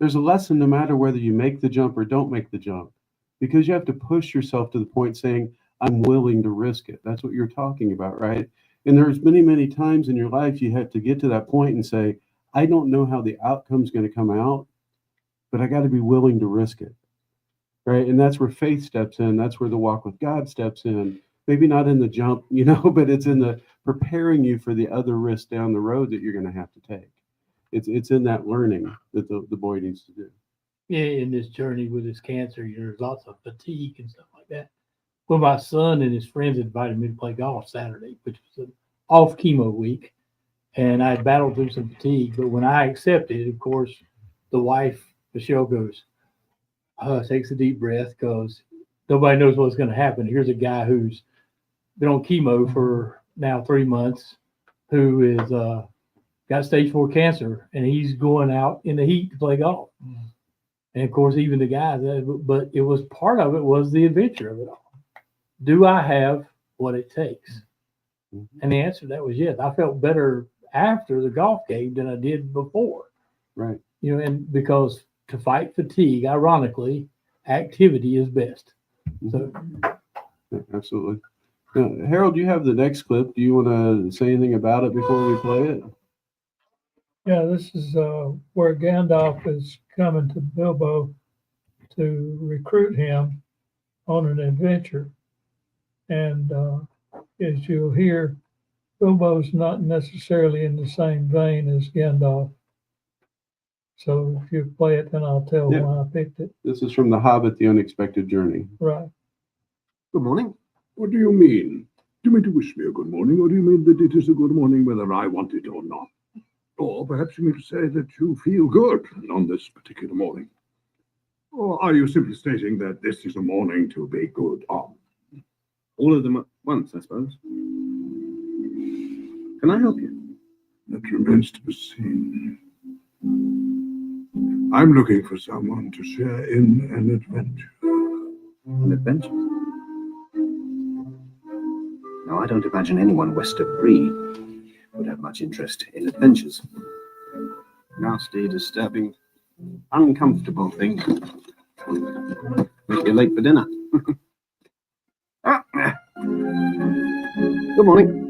there's a lesson no matter whether you make the jump or don't make the jump, because you have to push yourself to the point saying, I'm willing to risk it. That's what you're talking about, right? And there's many, many times in your life you have to get to that point and say, I don't know how the outcome's going to come out, but I got to be willing to risk it. Right. And that's where faith steps in. That's where the walk with God steps in. Maybe not in the jump, but it's in the preparing you for the other risks down the road that you're going to have to take. It's in that learning that the boy needs to do. Yeah, in this journey with his cancer, there's lots of fatigue and stuff like that. Well, my son and his friends invited me to play golf Saturday, which was an off chemo week. And I had battled through some fatigue. But when I accepted, of course, the wife, Michelle, goes, takes a deep breath, because nobody knows what's going to happen. Here's a guy who's been on chemo for now 3 months, who is got stage 4 cancer, and he's going out in the heat to play golf. And of course, even the guys, but it was part of it was the adventure of it all. Do I have what it takes? And the answer to that was yes. I felt better after the golf game than I did before. Right. And because to fight fatigue, ironically, activity is best. So, Yeah, absolutely. Now, Harold, you have the next clip. Do you want to say anything about it before we play it? Yeah, this is where Gandalf is coming to Bilbo to recruit him on an adventure. And as you'll hear, Bilbo's not necessarily in the same vein as Gandalf. So if you play it, then I'll tell why I picked it. This is from The Hobbit, The Unexpected Journey. Right. Good morning. What do you mean? Do you mean to wish me a good morning, or do you mean that it is a good morning whether I want it or not? Or perhaps you mean to say that you feel good on this particular morning? Or are you simply stating that this is a morning to be good on? All of them at once, I suppose. Can I help you? That remains to be seen. I'm looking for someone to share in an adventure. An adventure? Now, I don't imagine anyone west of Bree would have much interest in adventures. Nasty, disturbing, uncomfortable things. Make you late for dinner. Good morning.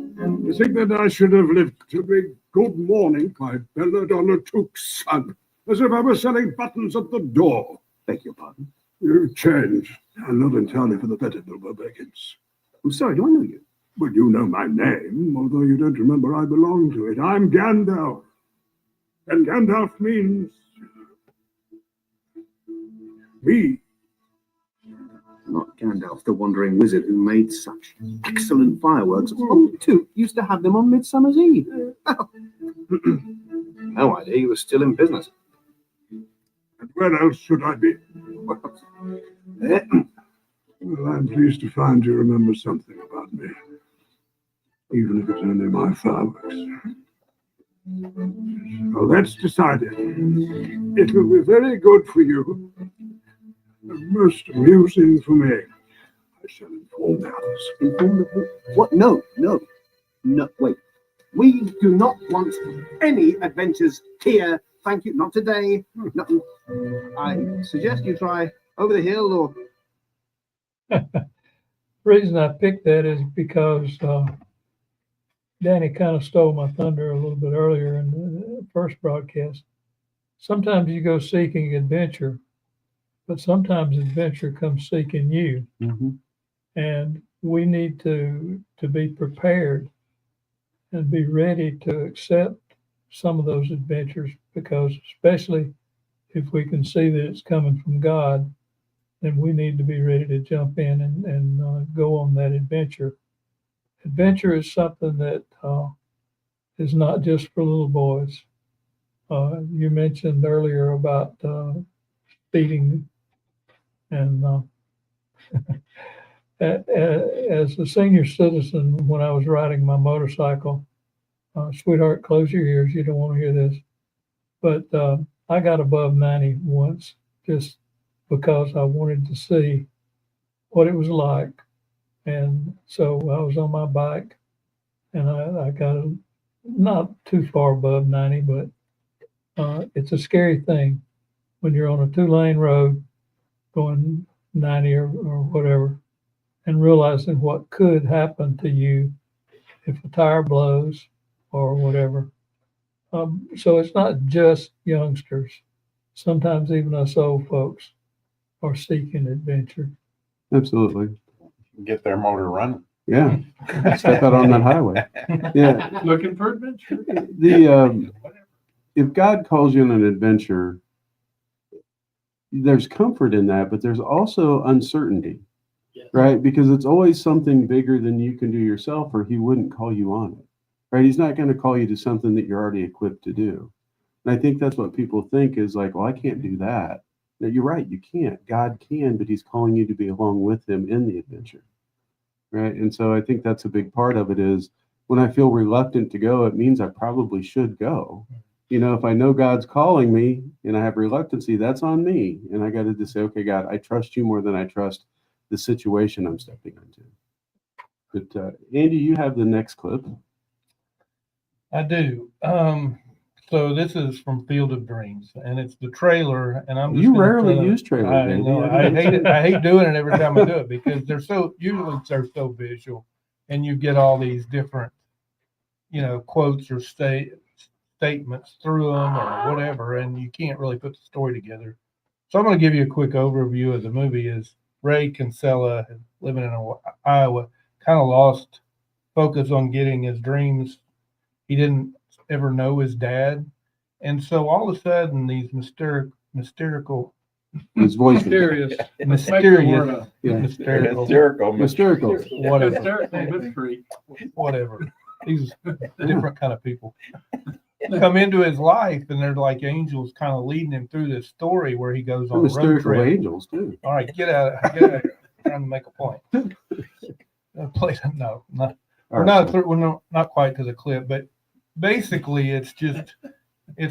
You think that I should have lived to be good morning, my Belladonna Took's son, as if I were selling buttons at the door? Beg your pardon? You've changed, and not entirely for the better, Bilbo Baggins. I'm sorry, do I know you? Well, you know my name, although you don't remember I belong to it. I'm Gandalf. And Gandalf means me. Not Gandalf, the wandering wizard who made such excellent fireworks. Oh, too used to have them on Midsummer's Eve. No idea you were still in business. And where else should I be? Well, I'm pleased to find you remember something about me. even if it's only my fireworks. So that's decided. It will be very good for you, and most amusing for me. I shall inform the others. Inform the what? No, wait. We do not want any adventures here. Thank you. Not today. Not, I suggest you try over the hill or. Reason I picked that is because Danny kind of stole my thunder a little bit earlier in the first broadcast. Sometimes you go seeking adventure, but sometimes adventure comes seeking you. Mm-hmm. And we need to be prepared and be ready to accept some of those adventures, because especially if we can see that it's coming from God, then we need to be ready to jump in and go on that adventure. Adventure is something that is not just for little boys. You mentioned earlier about speeding, and as a senior citizen, when I was riding my motorcycle, sweetheart, close your ears, you don't want to hear this, but I got above 90 once just because I wanted to see what it was like. And so I was on my bike, and I got not too far above 90, but it's a scary thing when you're on a 2-lane road going 90 or whatever, and realizing what could happen to you if a tire blows or whatever. So it's not just youngsters. Sometimes even us old folks are seeking adventure. Absolutely. Get their motor running. Yeah. Step out on that highway. Yeah. Looking for adventure. If God calls you on an adventure, there's comfort in that, but there's also uncertainty, right? Because it's always something bigger than you can do yourself, or he wouldn't call you on it, right? He's not going to call you to something that you're already equipped to do. And I think that's what people think is like, well, I can't do that. No, you're right, you can't. God can, but he's calling you to be along with him in the adventure, right? And so I think that's a big part of it is when I feel reluctant to go, it means I probably should go. You know, if I know God's calling me and I have reluctancy, that's on me. And I got to just say, okay, God, I trust you more than I trust the situation I'm stepping into. But Andy, you have the next clip. I do. So this is from Field of Dreams, and it's the trailer. And I'm just You rarely use trailers. I know. I hate it. I hate doing it every time I do it because they're so so visual, and you get all these different, quotes or statements through them or whatever, and you can't really put the story together. So I'm going to give you a quick overview of the movie. Is Ray Kinsella, living in Iowa, kind of lost focus on getting his dreams. He didn't ever know his dad, and so all of a sudden these hysterical his voice mysterious whatever these different kind of people come into his life, and they're like angels kind of leading him through this story where he goes on a road trip. Angels too. All right, get out of here. Trying to make a point. We're not quite to the clip, but basically it's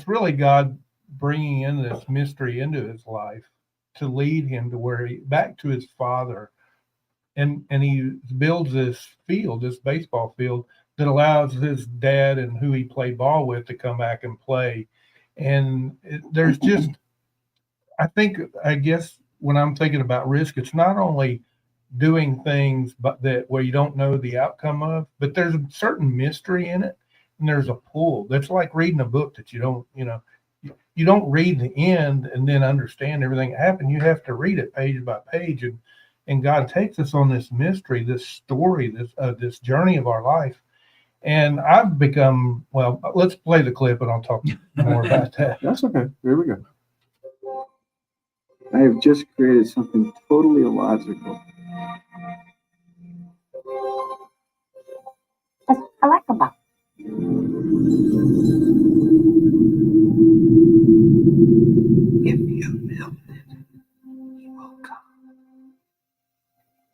really God bringing in this mystery into his life to lead him to back to his father, and he builds this baseball field that allows his dad and who he played ball with to come back and play. And there's just, I guess when I'm thinking about risk, it's not only doing things where you don't know the outcome of, but there's a certain mystery in it, and there's a pull. That's like reading a book that you don't read the end and then understand everything that happened. You have to read it page by page, and God takes us on this mystery, this story, this journey of our life. And I've become, well, let's play the clip and I'll talk more about that. That's okay. Here we go. I have just created something totally illogical. I like a box. If you build it, he will come.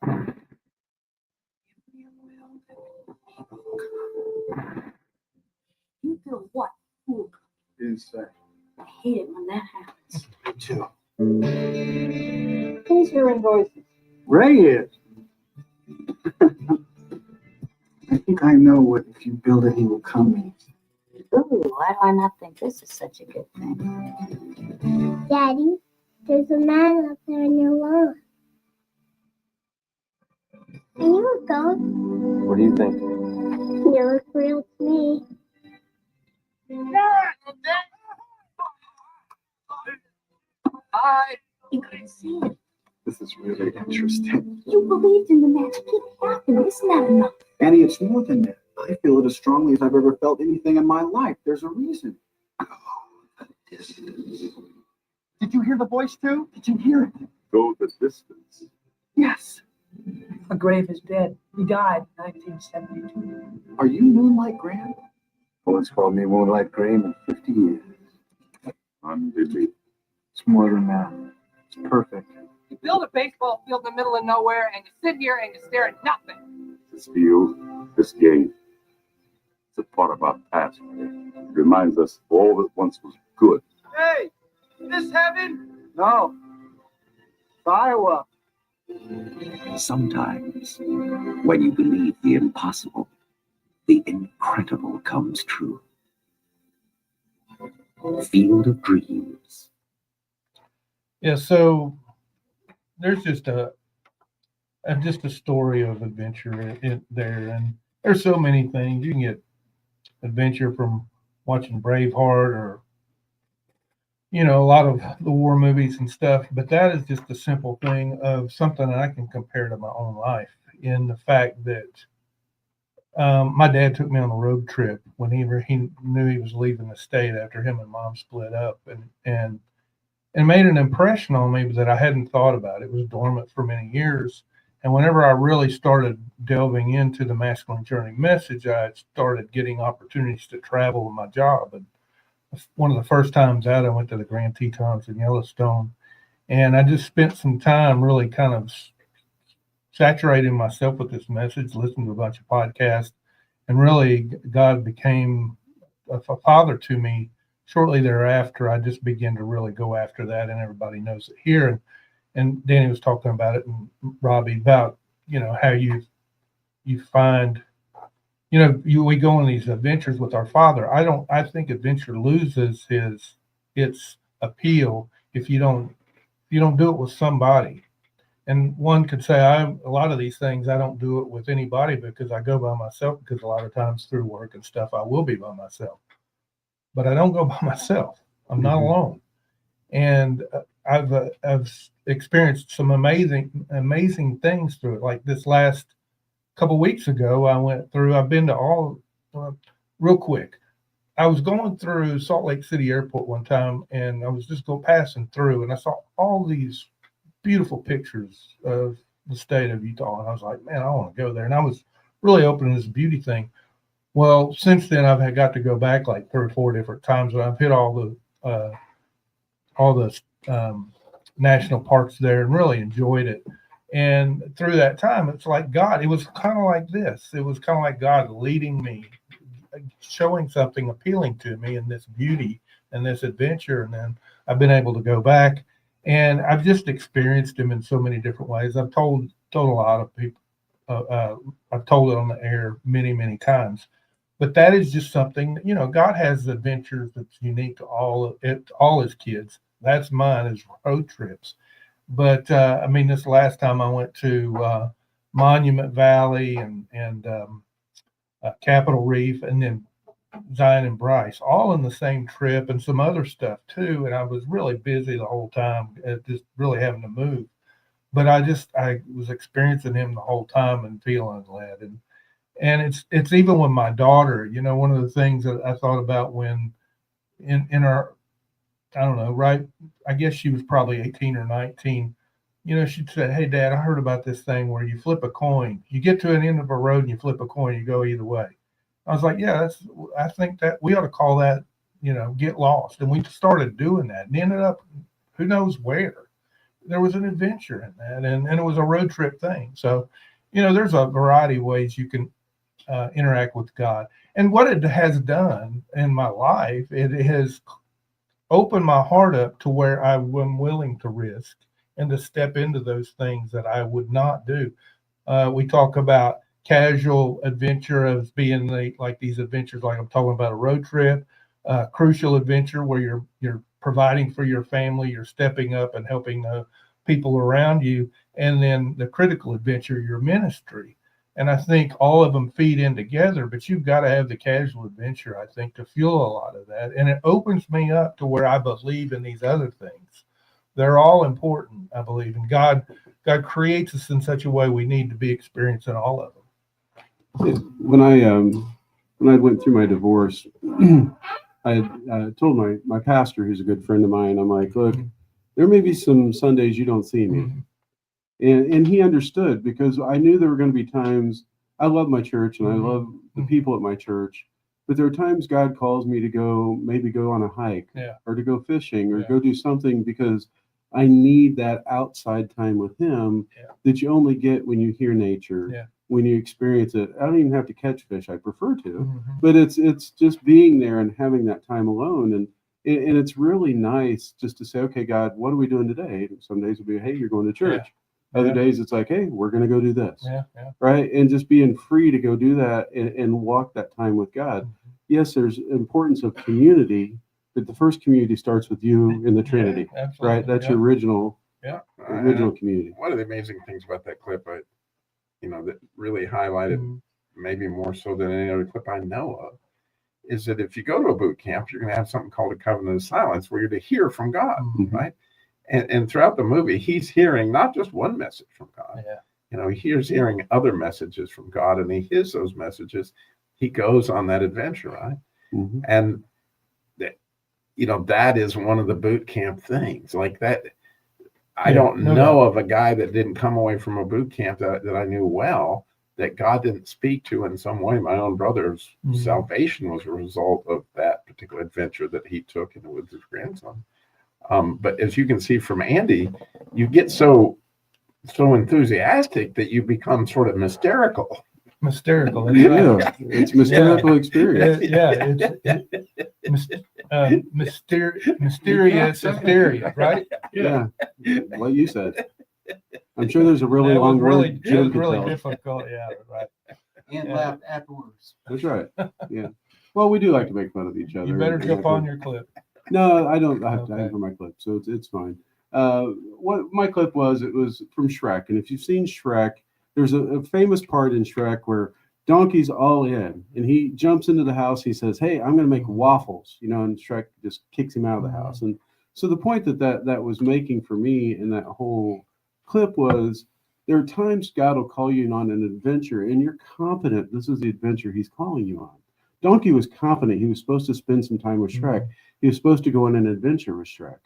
If you build it, he will come. say. I hate it when that happens. Me too. Who's hearing voices? Ray is. I think I know what if you build it, he will come means. Ooh, why do I not think this is such a good thing? Daddy, there's a man up there in your lawn. Are you a ghost? What do you think? You look real to me. You couldn't see it. This is really interesting. You believed in the magic. It happened. Isn't that enough? Annie, it's more than that. I feel it as strongly as I've ever felt anything in my life. There's a reason. Did you hear the voice too? Did you hear it? Go the distance. Yes. A grave is dead. He died in 1972. Are you Moonlight Graham? Once called me Moonlight Graham in 50 years. I'm busy. It's more than that. It's perfect. You build a baseball field in the middle of nowhere, and you sit here and you stare at nothing. This field, this game, it's a part of our past. It reminds us of all that once was good. Hey, this heaven? No. It's Iowa. Sometimes, when you believe the impossible, the incredible comes true. Field of Dreams. Yeah, so there's just a story of adventure in there, and there's so many things. You can get adventure from watching Braveheart or a lot of the war movies and stuff, but that is just a simple thing of something I can compare to my own life in the fact that my dad took me on a road trip whenever he knew he was leaving the state after him and Mom split up, and made an impression on me that I hadn't thought about. It was dormant for many years. And whenever I really started delving into the masculine journey message, I started getting opportunities to travel with my job. And one of the first times out, I went to the Grand Tetons in Yellowstone. And I just spent some time really kind of saturating myself with this message, listening to a bunch of podcasts. And really, God became a father to me. Shortly thereafter, I just began to really go after that, and everybody knows it here. And Danny was talking about it, and Robbie about how you find we go on these adventures with our Father. I think adventure loses its appeal if you don't do it with somebody. And one could say a lot of these things I don't do it with anybody because I go by myself, because a lot of times through work and stuff I will be by myself. But I don't go by myself. I'm not alone. And I've experienced some amazing things through it. Like this last couple weeks ago, I've been to all, real quick. I was going through Salt Lake City Airport one time, and I was just passing through, and I saw all these beautiful pictures of the state of Utah. And I was like, man, I want to go there. And I was really open to this beauty thing. Well, since then, I've got to go back like 3 or 4 different times, and I've hit all the national parks there and really enjoyed it. And through that time, it's like God. It was kind of like this. It was kind of like God leading me, showing something appealing to me in this beauty and this adventure. And then I've been able to go back, and I've just experienced Him in so many different ways. I've told a lot of people. I've told it on the air many, many times. But that is just something, God has adventures that's unique to all His kids. That's mine, is road trips. But this last time I went to Monument Valley and Capitol Reef, and then Zion and Bryce, all in the same trip, and some other stuff too. And I was really busy the whole time, just really having to move. But I was experiencing Him the whole time and feeling led. And it's even with my daughter, one of the things that I thought about when in our, I don't know, right? I guess she was probably 18 or 19. She'd say, hey, Dad, I heard about this thing where you flip a coin. You get to an end of a road and you flip a coin, you go either way. I was like, yeah, I think that we ought to call that, get lost. And we started doing that and ended up, who knows where. There was an adventure in that, and it was a road trip thing. So, there's a variety of ways you can interact with God. And what it has done in my life, it has open my heart up to where I am willing to risk and to step into those things that I would not do. We talk about casual adventure as being like these adventures, like I'm talking about a road trip, crucial adventure where you're providing for your family, you're stepping up and helping people around you, and then the critical adventure, your ministry. And I think all of them feed in together, but you've got to have the casual adventure, I think, to fuel a lot of that. And it opens me up to where I believe in these other things. They're all important, I believe. And God creates us in such a way we need to be experiencing all of them. When I went through my divorce, I told my pastor, who's a good friend of mine, I'm like, look, there may be some Sundays you don't see me. And he understood, because I knew there were going to be times. I love my church and I love the people at my church, but there are times God calls me to maybe go on a hike, or to go fishing, or go do something, because I need that outside time with him that you only get when you hear nature, when you experience it. I don't even have to catch fish. I prefer to, but it's just being there and having that time alone. And it's really nice just to say, okay, God, what are we doing today? Some days will be, hey, you're going to church. Other days it's like, hey, we're going to go do this. Right. And just being free to go do that and walk that time with God. Yes, there's importance of community, but the first community starts with you in the Trinity, right? That's your original community. One of the amazing things about that clip, that really highlighted, maybe more so than any other clip I know of, is that if you go to a boot camp, you're going to have something called a covenant of silence, where you're to hear from God, right? And throughout the movie, he's hearing not just one message from God. He's hearing other messages from God, and he hears those messages. He goes on that adventure, right? And that is one of the boot camp things. Like that, I don't know of a guy that didn't come away from a boot camp that I knew well, that God didn't speak to in some way. My own brother's salvation was a result of that particular adventure that he took with his grandson. But as you can see from Andy, you get so enthusiastic that you become sort of hysterical. Hysterical. It's hysterical experience. Mysterious hysteria, right? Yeah. What you said. I'm sure there's a really long word. It was really difficult. Yeah, right. And laughed afterwards. That's right. Yeah. Well, we do like to make fun of each other. You better jump on your clip. No, I don't. I have time for my clip, so it's fine. What my clip was, it was from Shrek, and if you've seen Shrek, there's a famous part in Shrek where Donkey's all in, and he jumps into the house. He says, "Hey, I'm going to make waffles," and Shrek just kicks him out of the house. And so the point that was making for me in that whole clip was, there are times God will call you on an adventure, and you're confident this is the adventure He's calling you on. Donkey was confident he was supposed to spend some time with Shrek. He was supposed to go on an adventure with Shrek,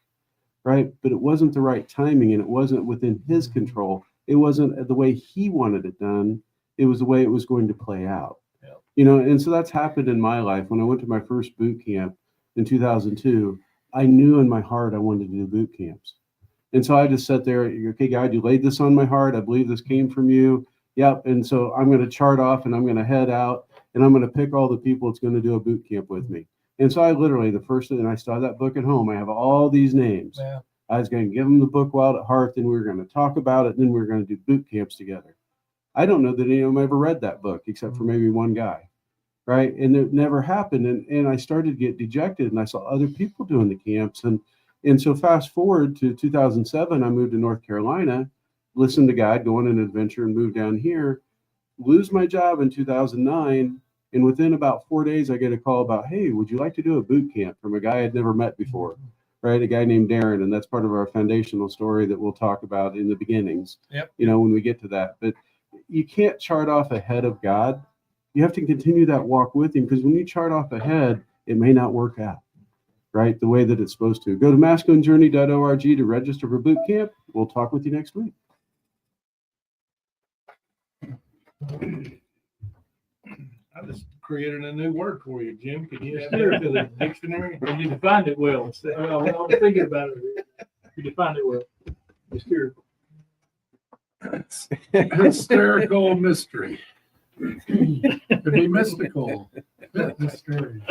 right? But it wasn't the right timing, and it wasn't within his control. It wasn't the way he wanted it done. It was the way it was going to play out. And so that's happened in my life. When I went to my first boot camp in 2002, I knew in my heart I wanted to do boot camps. And so I just sat there, okay, God, you laid this on my heart. I believe this came from you. Yep. And so I'm going to chart off, and I'm going to head out, and I'm going to pick all the people that's going to do a boot camp with me. And so I literally, the first thing, and I still have that book at home. I have all these names. I was going to give them the book Wild at Heart, then we were going to talk about it, and then we were going to do boot camps together. I don't know that any of them ever read that book, except for maybe one guy, right? And it never happened. And I started to get dejected, and I saw other people doing the camps. And so fast forward to 2007, I moved to North Carolina, listened to God, go on an adventure, and moved down here, lose my job in 2009. And within about 4 days, I get a call about, hey, would you like to do a boot camp, from a guy I'd never met before, right? A guy named Darren. And that's part of our foundational story that we'll talk about in the beginnings, when we get to that. But you can't chart off ahead of God. You have to continue that walk with him, because when you chart off ahead, it may not work out, right, the way that it's supposed to. Go to masculinejourney.org to register for boot camp. We'll talk with you next week. I just created a new word for you, Jim. Can you add that to the dictionary? You defined it well. I was thinking about it. You defined it well. Hysterical. Hysterical mystery. Could be mystical. Mystery.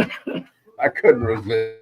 I couldn't resist.